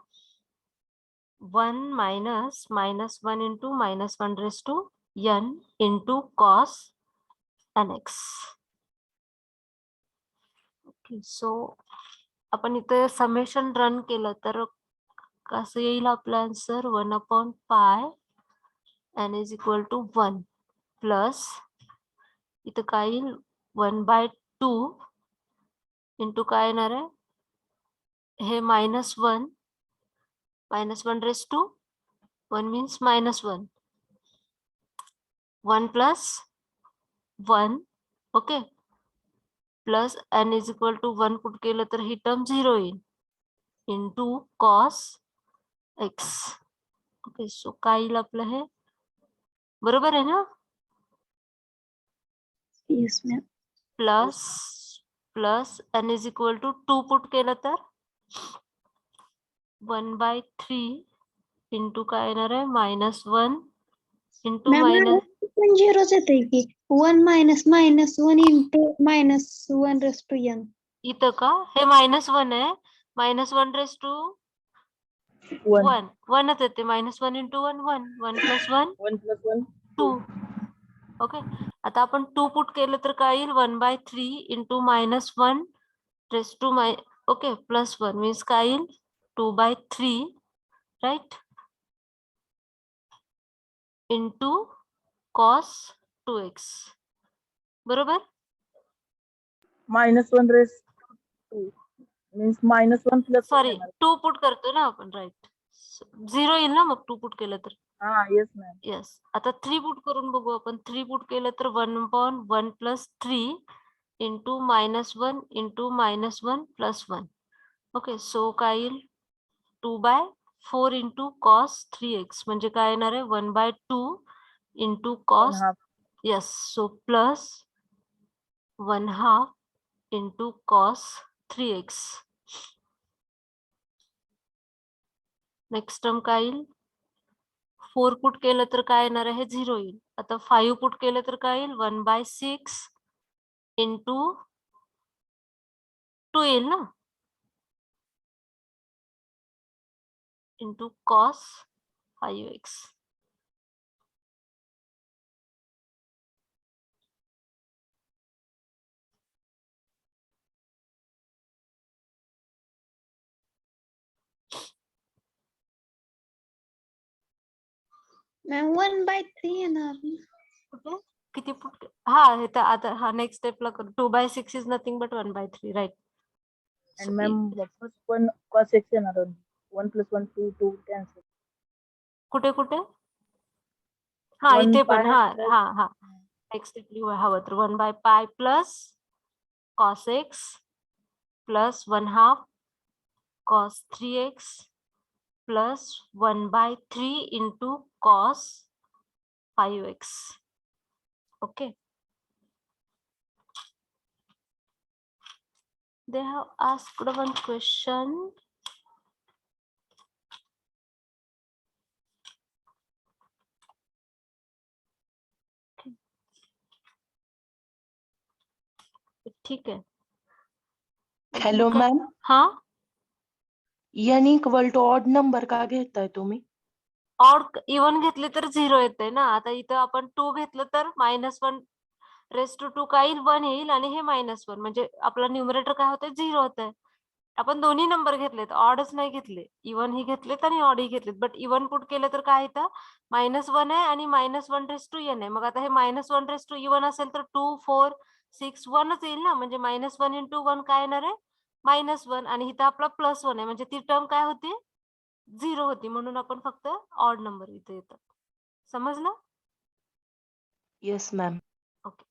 1 minus minus 1 into minus 1 raised to n into cos nx. Okay, so आपण इथे summation run केलं तर कसं येईल आपला answer, 1 upon pi n is equal to 1 plus इथं काय येईल 1 by 2 इंटू काय येणार आहे, हे -1 raised to 1 means -1 1 plus 1, ओके, plus n is equal to 1 put केलं तर ही टर्म 0 येईल, into cos x. Okay, so काय येईल आपलं हे? बरोबर आहे ना? Yes, ma'am. Plus plus n is equal to 2 put केलं तर 1/3 इंटू काय येणार आहे? -1 इंटू Ma'am, मायनस. पण झिरोच येते की 1 minus 1 into -1 raised to n. इथं का हे -1 आहे. -1 रेस टू 1. 1 1च येते. -1 इंटू 1 1 1 + 1 1 plus 1. 2. ओके, आता आपण 2 पुट केलं तर काय येईल? 1/3 into -1 raise to okay +1 means काय येईल? 2/3 राईट इंटू कॉस 2x. बरोबर? -1 raised to 2 means -1 plus 1 sorry, येणार. 2 पुट करतो ना आपण, राईट. 0 येईल ना मग 2 पुट केलं तर. हा, येस मॅम. येस, आता 3 पुट करून बघू आपण. 3 पुट केलं तर 1/1 + 3 इंटू -1 इंटू -1 + 1. ओके, सो काय येईल? 2/4 इंटू कॉस 3x म्हणजे काय येणार आहे? 1/2 into cos. 1/2. Yes, so plus 1/2 into cos 3x. Next term काय येईल? 4 पुट केलं तर काय येणार आहे? 0 येईल. आता 5 पुट केलं तर काय येईल? 1/6 इंटू 2 येईल ना, इंटू कॉस 5x. Ma'am, 1/3 येणार. कुठे किती पुट? हा, हे तर आता हा नेक्स्ट स्टेपला करू. 2/6 is nothing but 1/3, right. And ma'am, first one cos x येणार. 1 plus 1 2 cancel. कुठे कुठे? हा, 1 इथे pi पण. हा plus हा हा नेक्स्ट स्टेप लिहू हवं तर 1/π plus cos x plus 1/2 cos 3x plus 1/3 into cos 5x. Okay, they have asked one question. ठीक आहे. हॅलो का- मॅम, हा, n equal to odd number का घेताय तुम्ही? ऑड इवन घेतले तर 0 येते ना. आता इथं आपण 2 घेतलं तर -1 रेस टू 2 काय येईल? 1 येईल आणि हे -1 म्हणजे आपला न्यूमरेटर काय होतंय? 0 होतंय. आपण दोन्ही नंबर घेतलेत, ऑडच नाही घेतले. इवन ही घेतलेत आणि ऑड ही घेतलेत. बट इवन पुट केलं तर काय येतं? -1 आहे आणि -1 रेस टू n आहे. मग आता हे -1 रेस टू इवन असेल तर 2 4 6 1च येईल ना. म्हणजे -1 इंटू 1 काय येणार आहे? -1 आणि इथं आपला +1 आहे म्हणजे ती टर्म काय होती? 0 होती. म्हणून आपण फक्त ऑड नंबर इथे येतात. समजलं? Yes ma'am. Okay.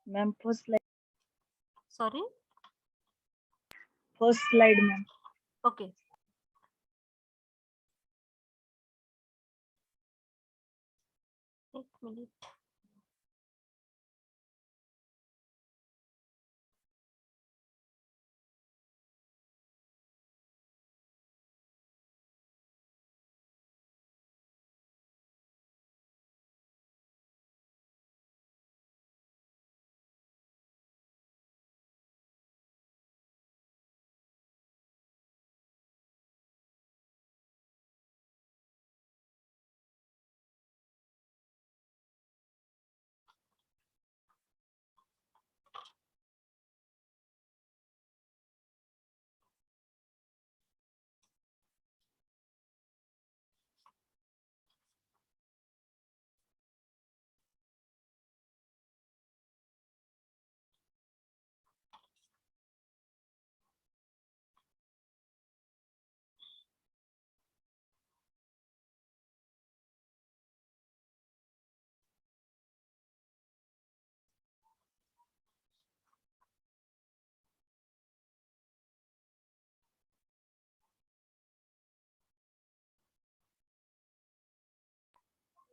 ma'am, sorry. first slide ma'am. Okay, एक minute.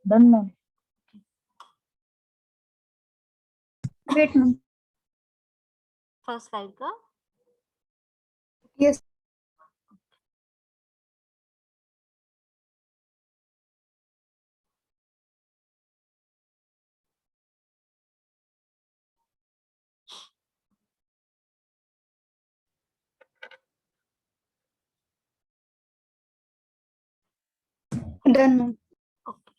Done ma'am. Wait, ma'am. First slide का Yes. Done, ma'am. Okay.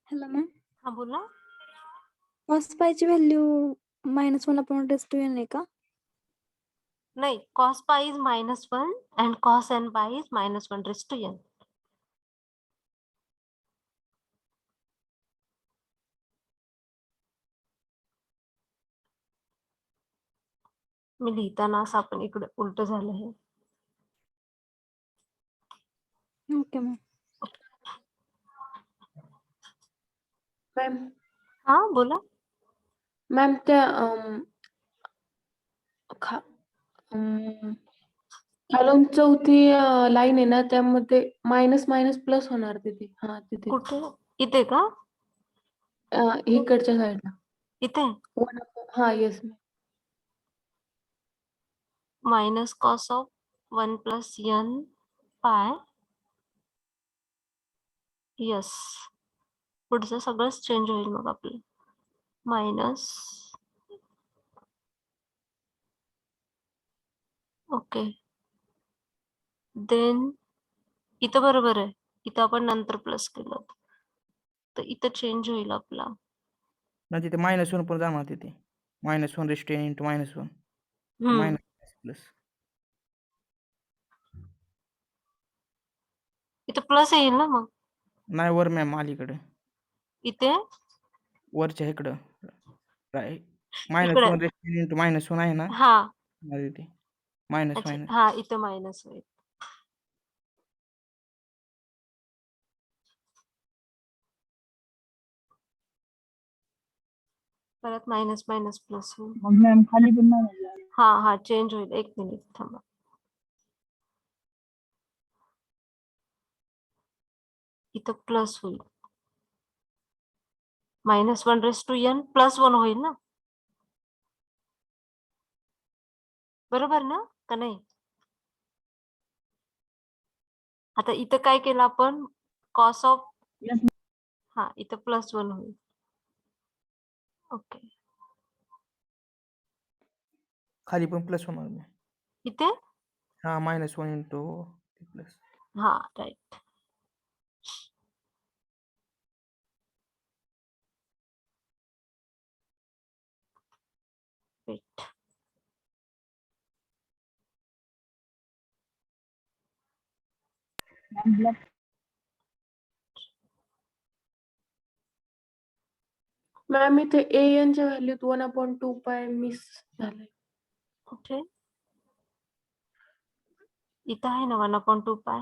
Hello, ma'am. हा बोला. Cos pi ची व्हॅल्यू -1/√n आहे का? नाही, cos pi is -1 and cos n pi is -1/n. मी लिहिताना असं आपण इकडे उलट झालं हे. Okay ma'am. मॅम हा बोला. मॅम त्या खालून चौथी लाईन आहे ना त्यामध्ये मायनस मायनस प्लस होणार तिथे. हा तिथे कुठे? इथे का? इकडच्या साईडला. इथे हा yes. Minus cos of 1 + n pi. Yes, पुढचं सगळंच चेंज होईल मग आपलं. मायनस. ओके. देन इथं बरोबर आहे, इथं आपण नंतर प्लस केलं तर इथं चेंज होईल आपला. ना तिथे -1 पण जाणार तिथे. -1 रेस्ट इंटू -1 मायनस प्लस. इथं प्लस येईल ना मग. नाही वर मॅम अलीकडे इथे वरच्या इकडं इकडे. -1 रेस्ट इंटू -1 आहे ना हा तिथे मायनस अच्छा, मायनस. हा इथं मायनस होईल. परत मायनस मायनस प्लस होईल. मग मॅम खाली पण नाही म्हणजे हा हा चेंज होईल. एक मिनिट थांबा. इथं प्लस होईल. -1/n +1 होईल ना, बरोबर ना का नाही? आता इथं काय केलं आपण? कॉस ऑफ, Yes, हा इथं +1 होईल. ओके. खाली पण प्लस होणार नाही. इथे हा -1 इंटू प्लस. हा राईट. वेट. मॅम इथे an च्या व्हॅल्यूत 1/2 पाय मिस झालंय. कुठे इथं आहे ना 1/2 पाय.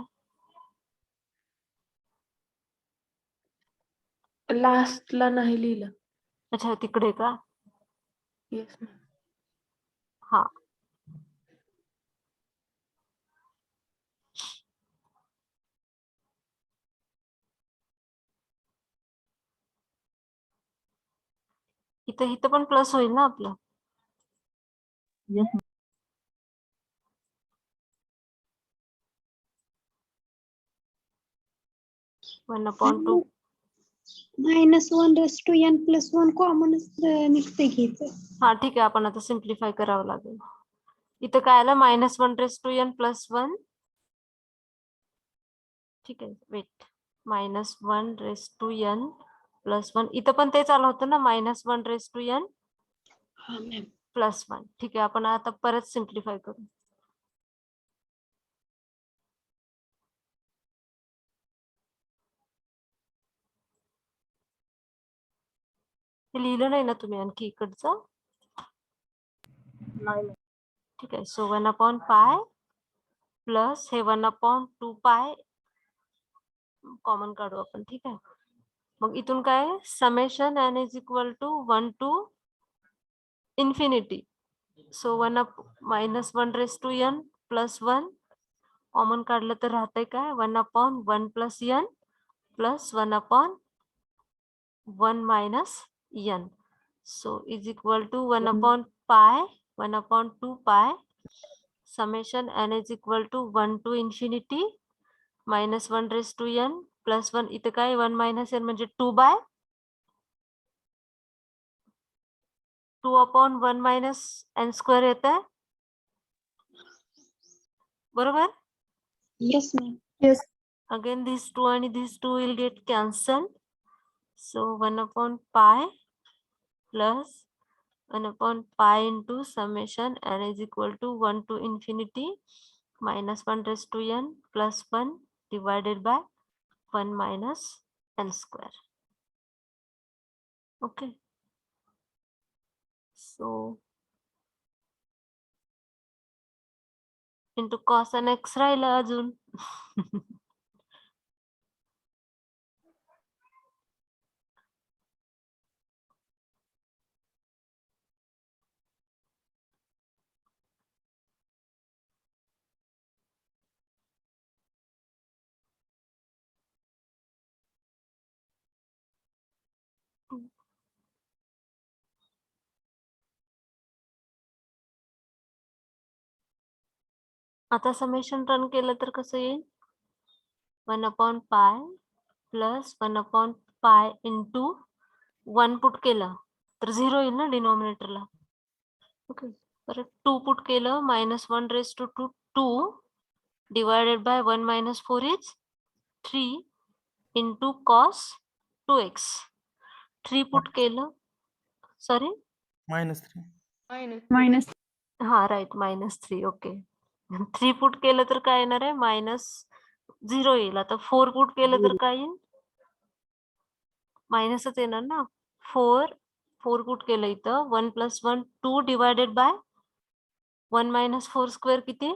लास्टला नाही लिहिलं. अच्छा तिकडे का? Yes ma'am. हा. इथं इथं पण प्लस होईल ना आपलं. Yes, ma'am. -1/2. -1 + 1 कॉमनच निघते घ्यायचं. हा ठीक आहे, आपण आता सिम्प्लिफाय करावं लागेल. इथं काय आलं -1 + 1 ठीक आहे. वेट. -1 + 1 इथं पण तेच आलं होतं ना -1 हा मॅम. + 1. ठीक आहे, आपण आता परत सिम्प्लिफाय करू. हे लिहिलं नाही ना तुम्ही आणखी इकडचं? नाही ma'am. ठीक आहे. सो 1/π प्लस हे 1/2 पाय कॉमन काढू आपण. ठीक आहे. मग इथून काय समेशन n is equal to 1 to infinity. So -1 n + 1 common काढलं तर राहतंय काय 1/1 + n + 1/1 - n. So is equal to 1/π 1/2 pi summation n is equal to 1 to infinity -1 n + 1 इथे काय 1 - n म्हणजे 2/2 1 - n² येत आहे. बरोबर. Yes ma'am. Yes. Again these 2 and these 2 will get cancelled. So 1/π plus 1/π into summation n is equal to 1 to infinity -1 n + 1 divided by 1 - n². Okay. So into cos and x राहिलं अजून. आता summation run केलं तर कसं येईल 1/π plus 1/π into 1 put केलं तर 0 येईल ना डिनॉमिनेटरला. ओके. परत 2 पुट केलं -1 2 divided bye 1 - 4 is 3 into cos 2x. 3 put केलं सॉरी -3. हा राईट -3. ओके. 3 पुट केलं तर काय येणार आहे -0 येईल. आता 4 पुट केलं तर काय येईल मायनसच येणार ना. 4 पुट केलं इथं 1 + 1 2 डिवायडेड बाय 1 - 4² किती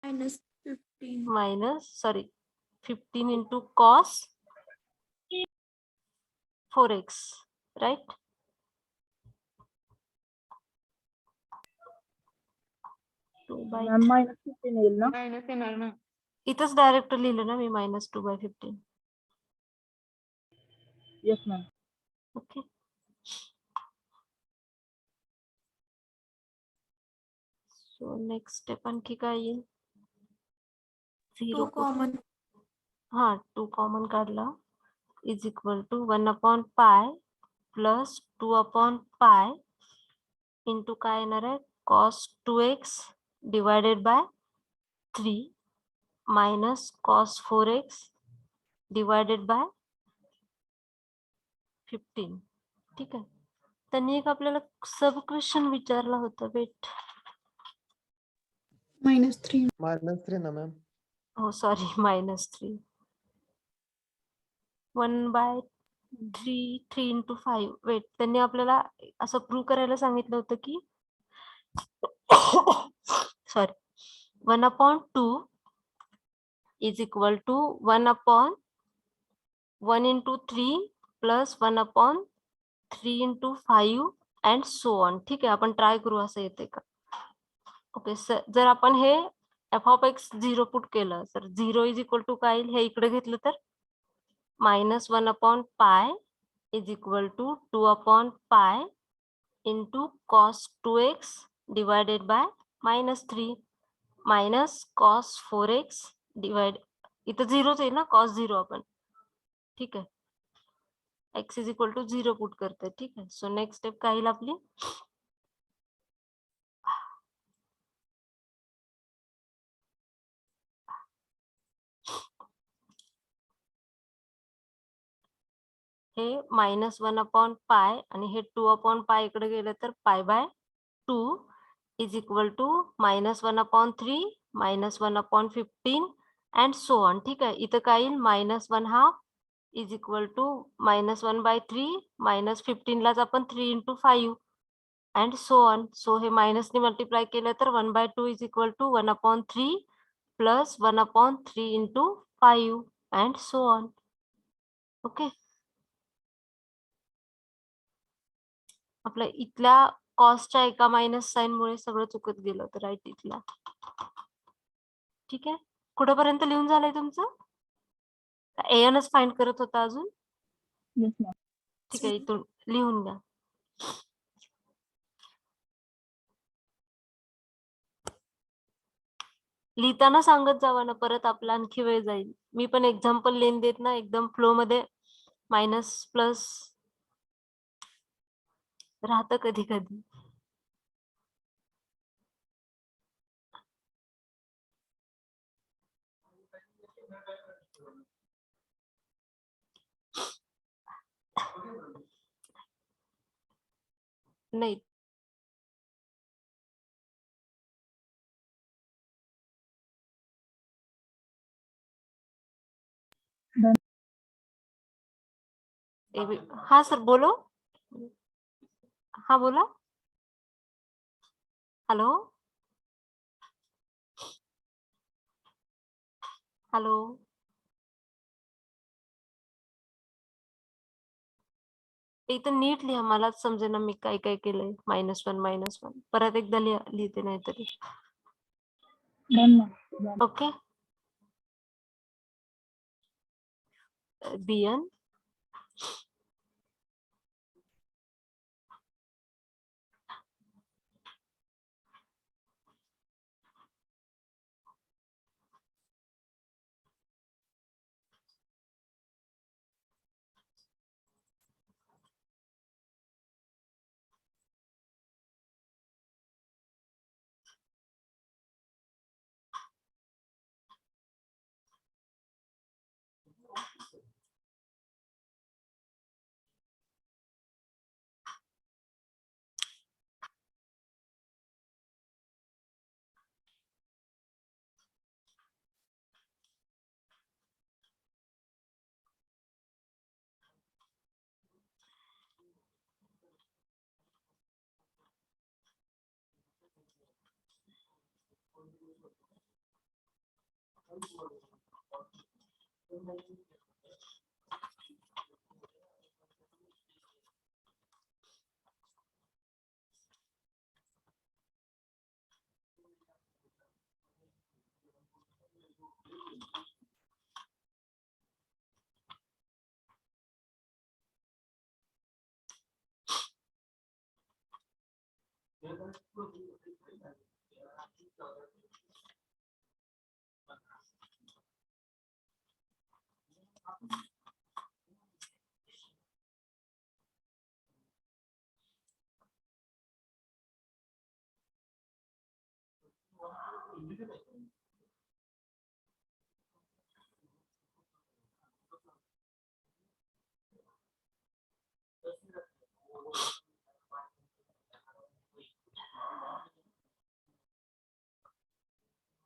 -15 into cos 4x right. Ma'am -15 येईल ना. इथंच डायरेक्ट लिहिलं ना मी -2/15. Yes ma'am. Okay. So next step आणखी काय येईल 0 कॉमन. हा 2 कॉमन काढला इज इक्वल टू 1/π प्लस 2/पाय इंटू काय येणार आहे cos 2x divided by 3 minus cos 4x divided by 15. ठीक आहे. त्यांनी एक आपल्याला सब क्वेश्चन विचारला होता. वेट, -3. -3 ना मॅम. हो सॉरी, -3 1/3 3 इंटू 5. वेट, त्यांनी आपल्याला असं प्रूव्ह करायला सांगितलं होतं की sorry 1/2 is equal to 1/1 into 3 plus 1/3 into 5 and so on. ठीक आहे, आपण ट्राय करू असं येते का. ओके, जर आपण हे f(x) 0 पुट केलं तर 0 इज इक्वल टू काय येईल, हे इकडे घेतलं तर -1/पाय इज इक्वल टू 2/पाय into cos 2x divided by -3 minus cos 4x divide, इथं 0च आहे ना, cos 0 आपण. ठीक आहे, x is equal to 0 put करते. ठीक आहे, सो नेक्स्ट स्टेप काय येईल आपली, हे -1/पाय आणि हे 2/पाय इकडे गेले तर π/2 is equal to -1/3 -1/15 and so on. ठीक आहे, इथं काय येईल -1/2 इज इक्वल टू -1/3 -15 लाच आपण 3 into 5 and so on. So हे मायनसने मल्टिप्लाय केलं तर 1/2 is equal to 1/3 plus 1/3 into 5 and so on. Okay, आपल्या इथल्या कॉस्टच्या एका मायनस साइन मुळे सगळं चुकत गेलं होतं राईट इथला. ठीक आहे, कुठेपर्यंत लिहून झालंय तुमचं, एनच फाइंड करत होता अजून. Yes, ma'am. ठीक आहे, इथून लिहून घ्या. लिहिताना सांगत जावा ना, परत आपला आणखी वेळ जाईल. मी पण एक्झाम्पल लिहून देत ना, एकदम फ्लो मध्ये मायनस प्लस राहतं कधी कधी. नाही, हा सर बोलो, हा बोला. हॅलो हॅलो, इथं नीट लिहा, मलाच समजेना मी काय काय केलंय. -1 परत एकदा लिहिते नाहीतरी. Done, ma'am. ओके, bn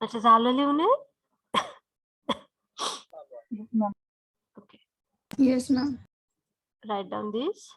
अच्छा झालं लिहून? Yes, ma'am. Okay, Yes, ma'am. write down this.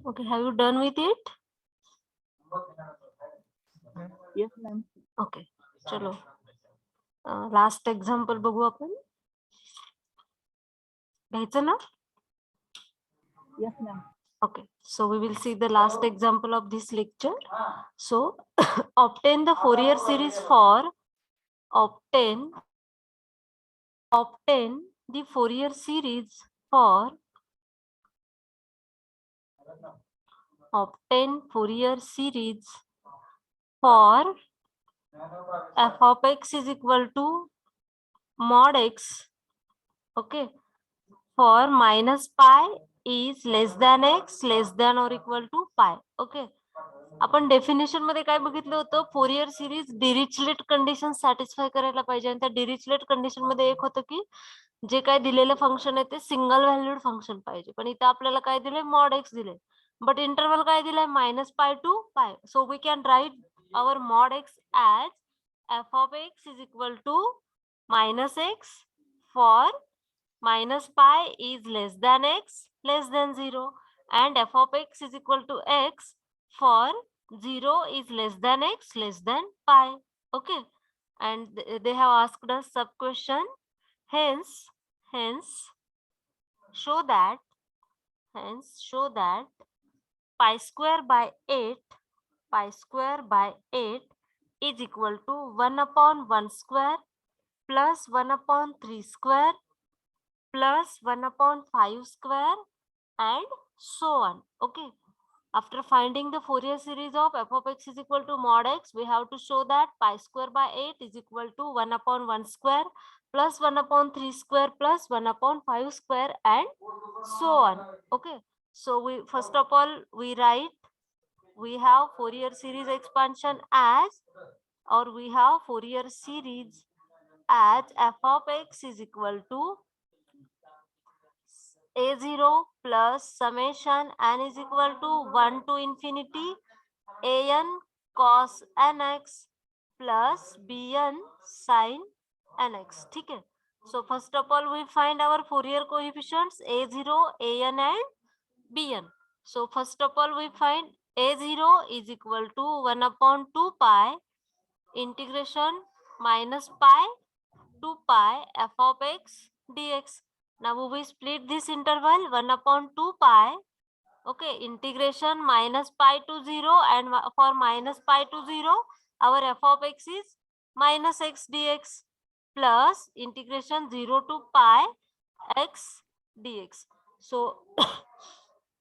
Okay, have you done with it? Yes, ma'am. Okay, चलो लास्ट एक्झाम्पल बघू आपण. घ्यायचं ना? Yes, ma'am. Okay, so we will see the last example of this lecture. So obtain the Fourier series for obtain the Fourier series for obtain Fourier series for f of x is equal to mod x. Okay, for minus pi is less than x less than or equal to pi. Okay, आपण definition मध्ये काय बघितलं होतं, Fourier series Dirichlet condition satisfy करायला पाहिजे. आणि त्या Dirichlet condition मध्ये एक होतं की जे काय दिलेलं फंक्शन आहे ते सिंगल व्हॅल्यूड फंक्शन पाहिजे. पण इथे आपल्याला काय दिलंय, मॉड एक्स दिले, बट इंटरवल काय दिलाय, minus pi to pi. So we can write our mod x as f of x is equal to minus x for minus pi is less than x less than 0 and f of x is equal to x for 0 is less than x less than pi. Okay, and they have asked us sub question, hence show that pi square by 8 is equal to 1 upon 1 square plus 1 upon 3 square plus 1 upon 5 square and so on. Okay, after finding the Fourier series of f of x is equal to mod x, we have to show that pi square by 8 is equal to 1 upon 1 square plus 1 upon 3 square plus 1 upon 5 square and so on. Okay, so we first of all we have Fourier series expansion as, or we have Fourier series as f of x is equal to a0 plus summation n is equal to 1 to infinity an cos nx plus bn sin nx. ठीक है. So first of all we find our Fourier coefficients a0, an and bn. So first of all we find a0 is equal to 1 upon 2 pi integration minus pi to pi f of x dx. Now we split this interval 1 upon 2 pi. Okay, integration minus pi to 0 and for minus pi to 0 our f of x is minus x dx plus integration 0 to pi x dx. So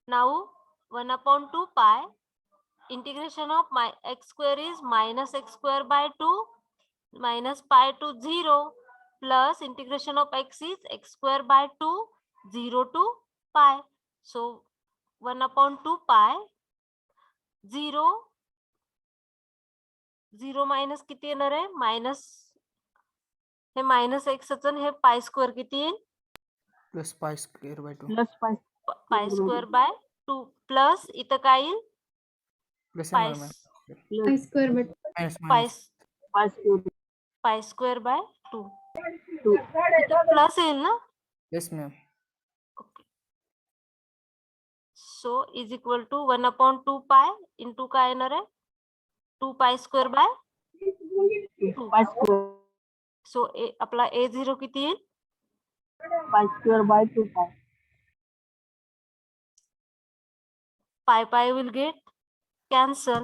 now 1 upon 2 pi integration of my x square is minus x square by 2 minus pi to 0 plus integration of x is x square by 2 0 to pi. So 1 upon 2 pi 0 minus किती येणार आहे, minus हे minus x हे pi square किती येईल, plus पाय square bye 2 plus pi पाय square bye 2 plus इथं काय येईल, plus pi pi square by minus pi minus pi square pi square bye 2 2 plus येईल ना. Yes ma'am. So is equal to 1 upon 2 pi into काय येणार आहे, 2 pi square by 2. pi square So आपला a0 किती येईल, pi square by 2 pi pi will get cancel.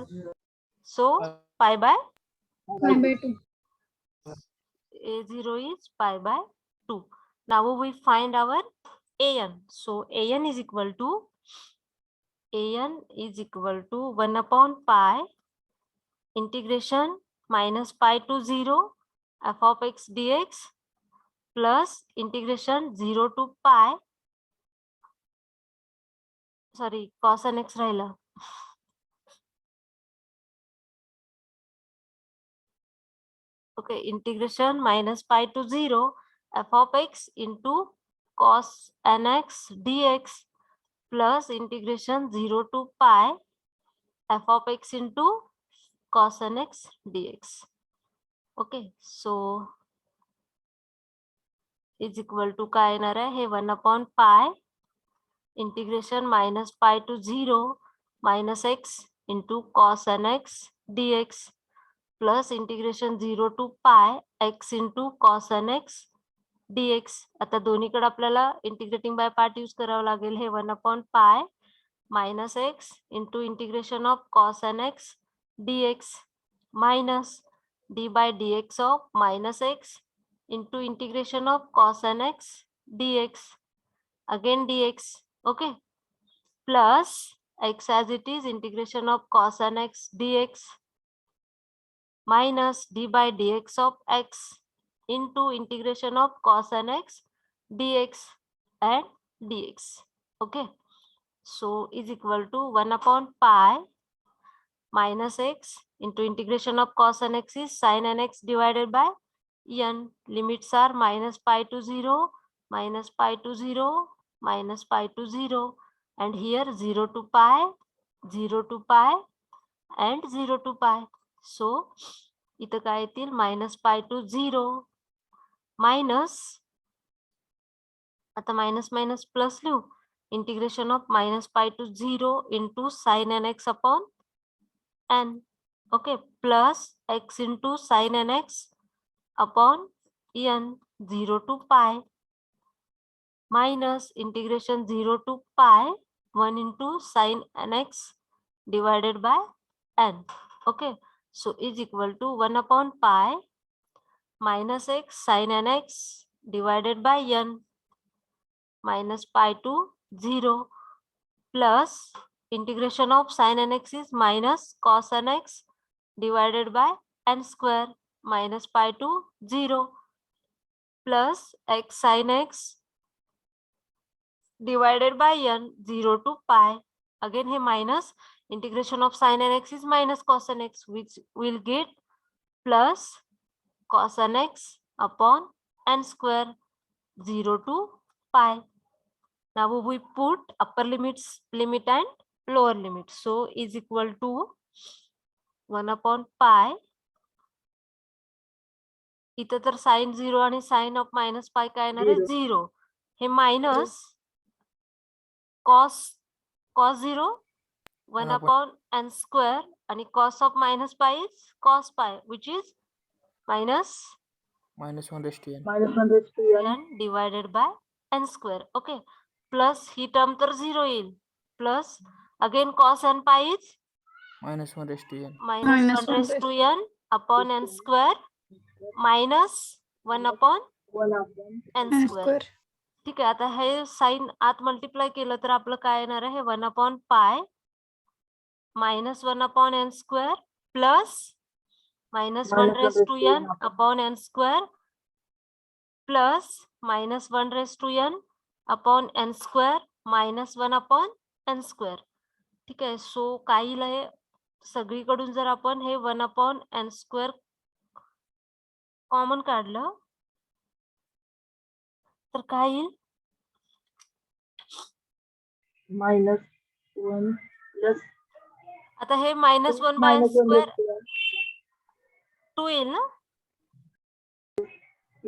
So pi by pi by 2. a0 is pi by 2. Now we find our an. So an is equal to 1 upon pi integration minus pi to 0 f of x dx plus integration 0 to pi, sorry cos nx राहिला, okay, integration minus pi to 0 f of x into cos nx dx plus integration 0 to pi f of x into cos nx dx. Okay, so is equal to काय येणार आहे, हे 1 upon pi integration minus pi to 0 minus x into cos nx dx plus integration 0 to pi x into cos nx dx. आता दोन्हीकडे आपल्याला integrating by part use करावं लागेल. हे 1 upon pi minus x into integration of cos nx dx minus d by dx of minus x into integration of cos nx dx again dx. Okay, plus x as it is, integration of cos n x dx minus d by dx of x into integration of cos n x dx and dx. Okay, so is equal to 1 upon pi minus x into integration of cos n x is sin n x divided by n. Limits are minus pi to 0, minus pi to 0, minus pi to 0, and here 0 to pi, 0 to pi and 0 to pi. So इथं काय येतील minus pi to 0 minus, आता minus minus plus लिहू, integration of minus pi to 0 into sin nx upon n. Okay, plus x into sin nx upon n, 0 to pi minus integration 0 to pi 1 into sin nx divided by n. Okay, so is equal to 1 upon pi minus x sin nx divided by n minus pi to 0 plus integration of sin nx is minus cos nx divided by n square minus pi to 0 plus x sin x divided by n 0 to pi. Again here minus integration of sin nx is minus cos nx, which will get plus cos nx upon n square 0 to pi. Now we put upper limits, limit and lower limit. So is equal to 1 upon pi. इथं तर sign 0 आणि sign of minus pi काय येणार आहे 0. हे minus cos 0 1 upon n square आणि cos of minus pi is cos pi, which is minus minus 1 raised to n. minus 1 raised to n. n divided by n square. Okay, plus he term तर 0 येईल, plus again cos n pi is minus 1 raised to n. minus 1 raised to n upon n square minus 1 upon 1 upon n square. ठीक आहे, आता हे sign आत multiply केलं तर आपलं काय येणार आहे 1 upon pi minus 1 upon n square plus minus 1 raised to n upon n square plus minus 1 raised to n upon n square minus 1 upon n square. ठीक आहे, सो काय येईल हे सगळीकडून जर आपण हे 1 upon n square कॉमन काढलं तर काय येईल minus 1 plus आता हे minus 1 by n minus 1 square raised to n. 2 येईल ना.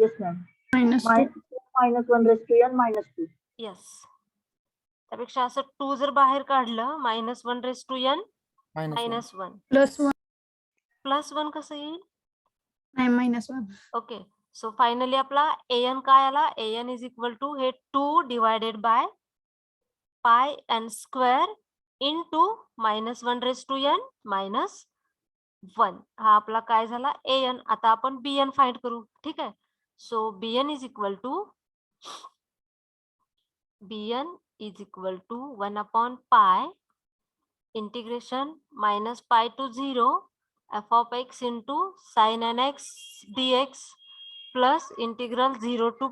Yes, ma'am. Minus 1 raised to n minus 2. Yes, त्यापेक्षा असं 2 जर बाहेर काढलं minus 1 raised to n minus 1. minus 1 plus 1 plus 1 कसं येईल. नाही मायनस 1. ओके, सो फायनली आपला an काय आला, an इज इक्वल टू हे 2 divided by pi n square into minus 1 raised to n minus 1. हा आपला काय झाला an. आता आपण bn फाइंड करू. ठीक आहे, so bn is equal to 1 upon pi integration minus pi to 0 f of x into sin nx dx plus integral 0 to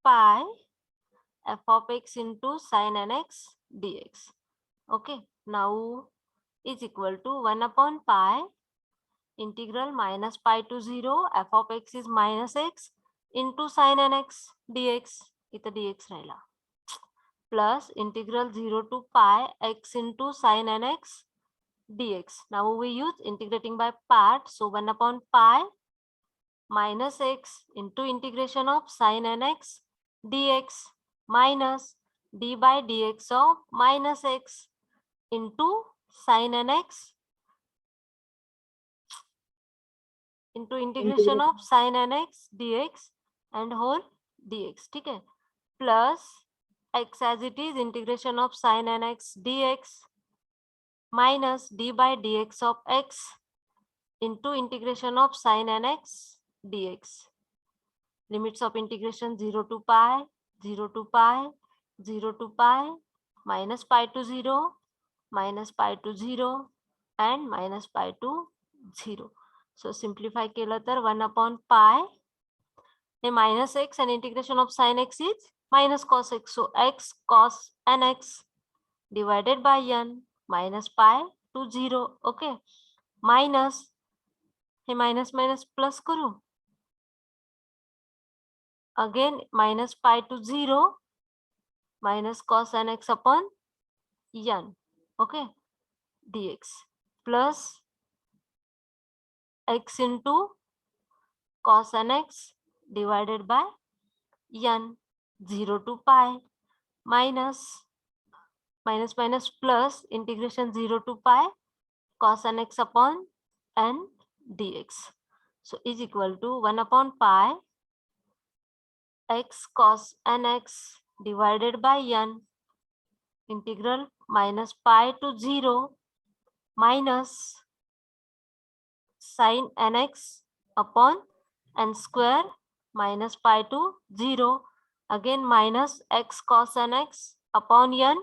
pi f of x into sin nx dx. Okay, now is equal to 1 upon pi integral minus pi to 0 f of x is minus x into sin nx dx, इथं dx राहिला, plus integral 0 to pi x into sin nx dx. Now we use integrating by part, so 1 upon pi minus x into integration of sin nx dx minus d by dx of minus x into sin nx into integration of sin nx dx and whole dx. ठीक है, plus x as it is integration of sin nx dx minus d by dx of x into integration of sin nx dx. Limits of integration 0 to pi 0 to pi, 0 to pi, minus pi to 0, minus pi to 0, and minus pi to 0. So simplify केलं तर 1 upon pi hey minus x and integration of sin x is minus cos x. So x cos nx divided by n minus pi to 0. Okay. Minus hey minus minus plus करू. Again minus pi to 0 minus cos nx upon n. Okay. Dx plus x into cos nx divided by n 0 to pi minus minus plus integration 0 to pi cos nx upon n dx. So is equal to 1 upon pi x cos nx divided by n integral minus pi to 0 minus sin nx upon n square minus pi to 0, again minus x cos nx upon n,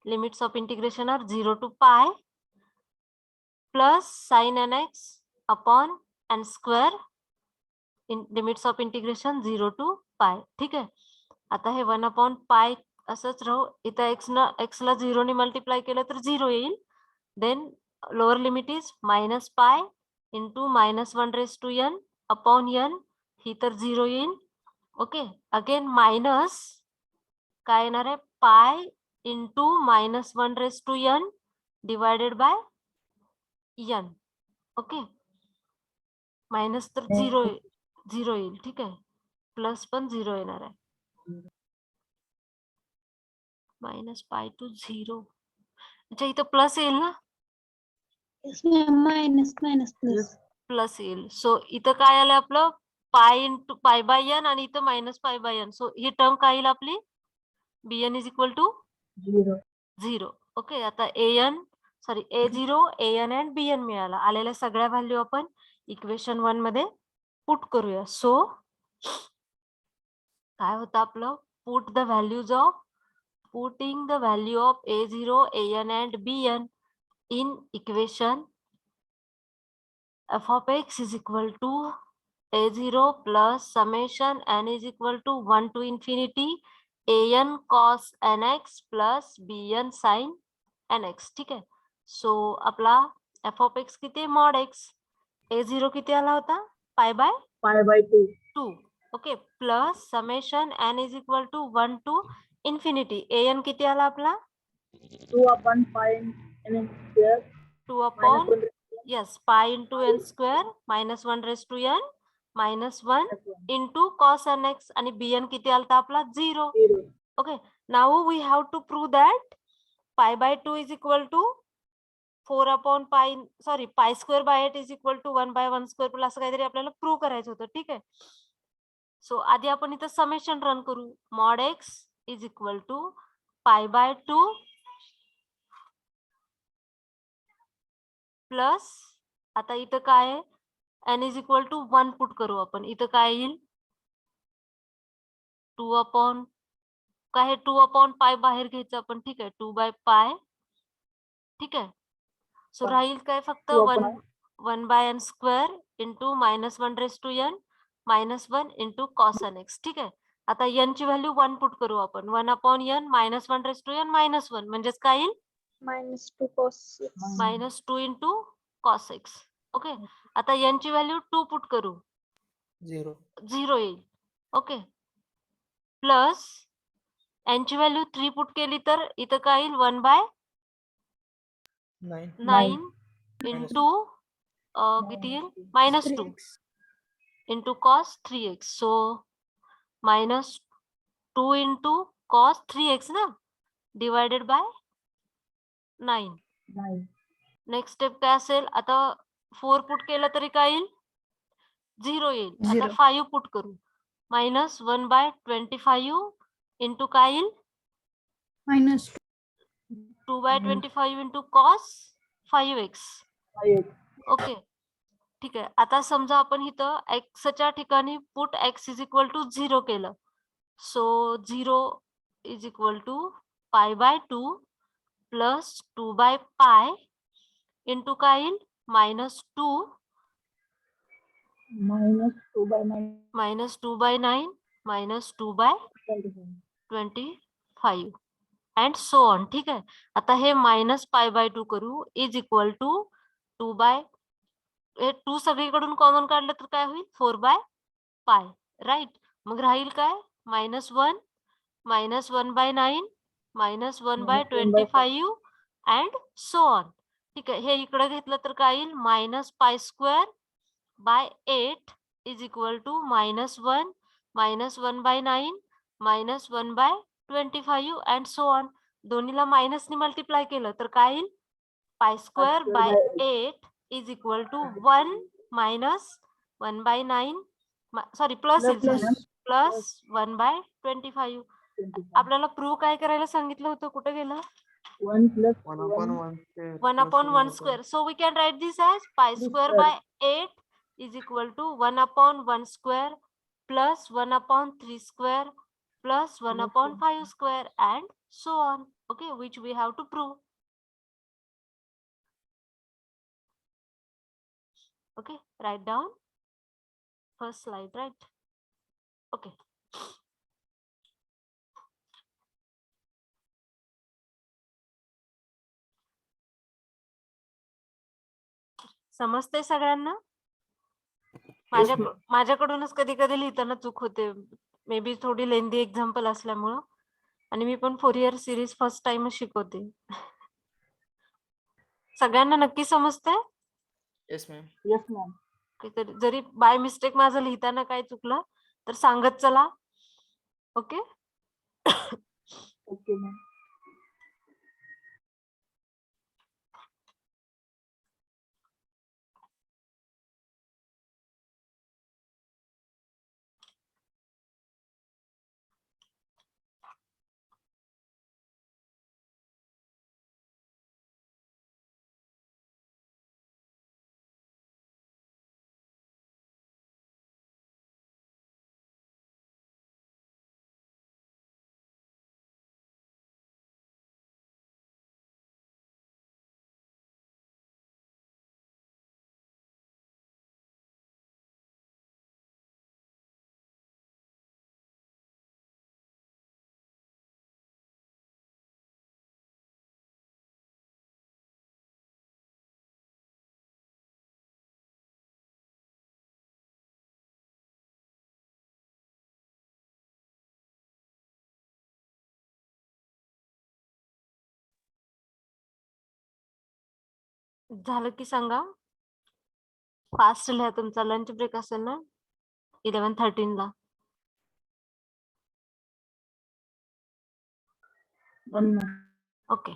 limits of integration are 0 to pi, plus sin nx upon n square, in limits of integration 0 to pi. ठीक आहे. आता हे 1 upon pi असंच राहू. इथं x ला 0 ने multiply केलं तर 0 येईल. Then lower limit is minus pi into minus 1 raised to n upon n, ही तर 0 येईल. ओके. अगेन मायनस काय येणार आहे पाय into minus 1 raised to n divided by n. Okay. Minus तर 0 येईल. ठीक आहे. प्लस पण 0 येणार आहे. Minus pi to 0. अच्छा इथं प्लस येईल ना. Yes, ma'am. Minus plus. Plus येईल. सो इथं काय आलं आपलं pi into pi by n आणि इथं minus pi by n. So ही टर्म काय येईल आपली bn is equal to 0. Okay. आता a0 an and bn मिळाला. आलेल्या सगळ्या व्हॅल्यू आपण इक्वेशन 1 मध्ये पुट करूया. सो काय होतं आपलं put the values of putting the value of a0 an and bn in equation f of x is equal to a0 plus summation n is equal to 1 to infinity an cos nx plus bn sin nx. ठीक आहे. सो आपला f of x किती mod x, a0 किती आला होता pi by 2. Okay. Plus summation n is equal to 1 to infinity an किती आला आपला 2 upon pi n square 2 upon minus 1 yes pi into n square minus 1 raised to n minus 1 into cos nx आणि bn किती आलता आपला 0. Okay. Now we have to prove that pi by 2 is equal to 4 upon pi square by 8 is equal to 1 by 1 square plus असं काहीतरी आपल्याला prove करायचं होतं. ठीक आहे. सो आधी आपण इथं समेशन रन करू. mod x is equal to pi by 2 plus आता इथं काय आहे n is equal to 1 put करू आपण. इथं काय येईल 2 upon काय आहे 2 upon pi बाहेर घ्यायचं आपण. ठीक आहे. 2 by pi. ठीक आहे. सो राहील काय फक्त 1 by n square into minus 1 raised to n minus 1 into cos nx. ठीक आहे. आता n ची व्हॅल्यू 1 पुट करू आपण. 1 upon n minus 1 raised to n minus 1 म्हणजेच काय येईल Minus 2 cos 6. minus 2 into cos x. Okay. आता n ची व्हॅल्यू 2 पुट करू 0 येईल. ओके. प्लस n ची व्हॅल्यू 3 पुट केली तर इथं काय येईल 1 by 9 into किती येईल minus 2 into cos 3x. So minus 2 into cos 3x ना divided by 9. नेक्स्ट स्टेप काय असेल आता 4 पुट केलं तरी काय येईल 0 येईल. आता 5 पुट करू minus 1 by 25 into काय येईल Minus 2 by 25 into cos 5x. Okay. ठीक आहे. आता समजा आपण इथं x च्या ठिकाणी put x is equal to 0 केलं. So 0 is equal to pi by 2 plus 2 by pi into काय येईल minus 2 -2 by 9 minus 2 by 9 minus 2 by 25 and so on. ठीक आहे. आता हे minus pi by 2 करू is equal to 2 by हे 2 सगळीकडून common काढलं तर काय होईल 4 by pi राईट. मग राहील काय -1 -1 by 9 -1 by 25 and so on. ठीक आहे. हे इकडे घेतलं तर काय येईल -pi square by 8 is equal to -1 -1 by 9 -1 by 25 and so on. दोन्हीला minus ने मल्टिप्लाय केलं तर काय येईल pi square by 8 is equal to 1 minus 1 by 9 sorry plus plus 1 by 25. आपल्याला प्रूव्ह काय करायला सांगितलं होतं कुठे गेलं 1 plus 1 upon 1 square. So we can write this as pi square by 8 is equal to 1 upon 1 square plus 1 upon 3 square plus 1 upon 5 square and so on. Okay, which we have to prove. Okay, write down first slide, right? Okay. समजते सगळ्यांना? माझ्याकडूनच कधी कधी लिहिताना चूक होते. May be थोडी लेंदी example असल्यामुळं आणि मी पण फोरियर सिरीज फर्स्ट टाइमच शिकवते. सगळ्यांना नक्की समजते? Yes ma'am. yes ma'am. Zari by mistake माझं लिहिताना काय चुकलं तर सांगत चला. ओके. Okay ma'am. झालं की सांगा. फास्ट लिहा. तुमचा लंच ब्रेक असेल ना 11:13 ला. 1 ma'am. ओके.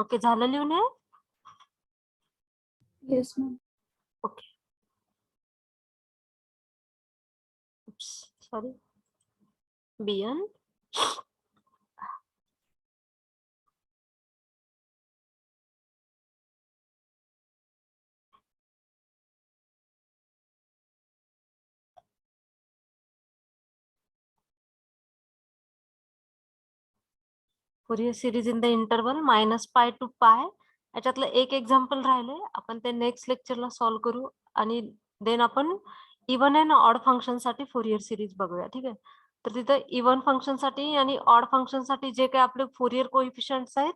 ओके, झालं लिहून हे? Yes ma'am. Okay. Sorry. Bn Fourier series in the interval -π to π. याच्यातलं एक एक्झाम्पल राहिले, आपण ते नेक्स्ट लेक्चरला सॉल्व्ह करू आणि देन आपण इव्हन अँड ऑड फंक्शन साठी फोरियर सिरीज बघूया. ठीक आहे. तर तिथं इव्हन फंक्शन साठी आणि ऑड फंक्शन साठी जे काही आपले फोरियर कोइफिशियंट्स आहेत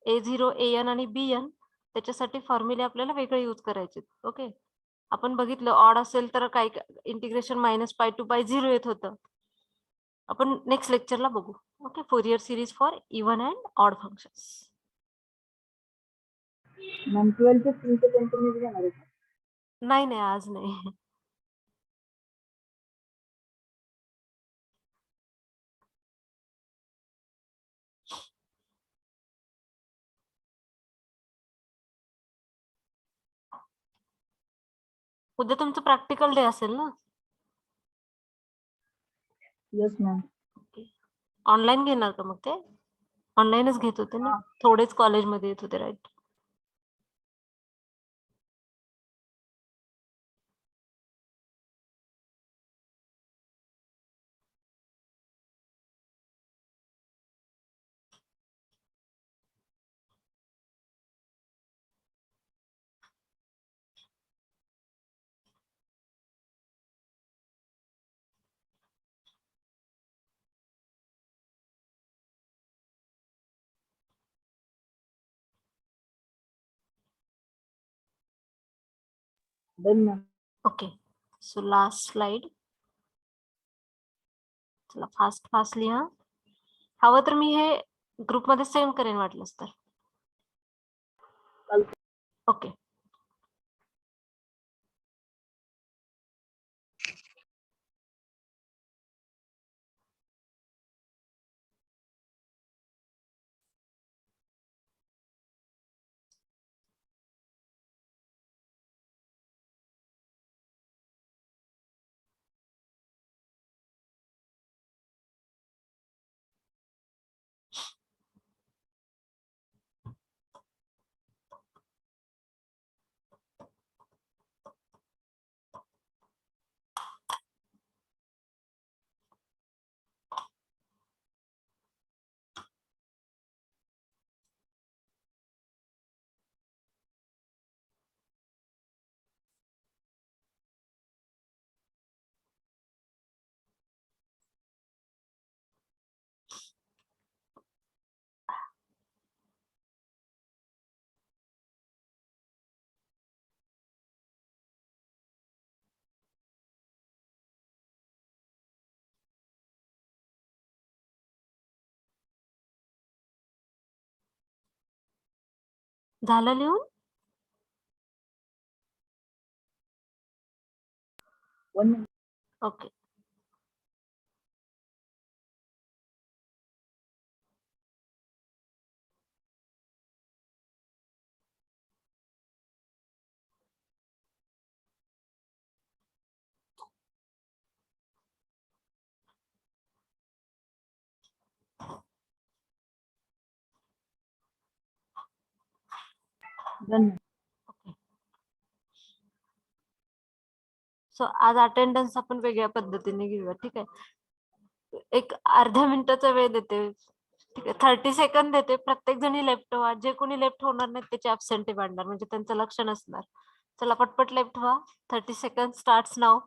A0, AN आणि BN, त्याच्यासाठी फॉर्म्युले आपल्याला वेगळे यूज करायचे. ओके. आपण बघितलं ऑड असेल तर काय इंटिग्रेशन -π to π 0 येत होतं. आपण नेक्स्ट लेक्चरला बघू. Okay. Fourier series for even and odd functions. Ma'am 12th तुमचं कंटिन्यू घेणार आहे का? नाही आज नाही. उद्या तुमचं प्रॅक्टिकल डे असेल ना? Yes ma'am. ऑनलाईन घेणार का मग ते? ऑनलाईनच घेत होते ना? थोडेच कॉलेजमध्ये येत होते, right? Done ma'am. Okay. So last slide. चला फास्ट लिहा. हवं तर मी हे ग्रुपमध्ये सेंड करेन वाटलंच तर. चालतंय. ओके. झालं लिहून? 1 minute. Okay. Done ma'am. Okay. So आज अटेंडन्स आपण वेगळ्या पद्धतीने घेऊया. ठीक आहे. एक अर्ध्या मिनिटाचा वेळ देते. ठीक आहे. 30 सेकंद देते. प्रत्येक जणी लेफ्ट व्हा. जे कोणी लेफ्ट होणार नाही त्याचे ऍबसेंटी मांडणार, म्हणजे त्यांचं लक्ष नसणार. चला पटपट लेफ्ट व्हा. 30 सेकंड स्टार्ट्स नाव.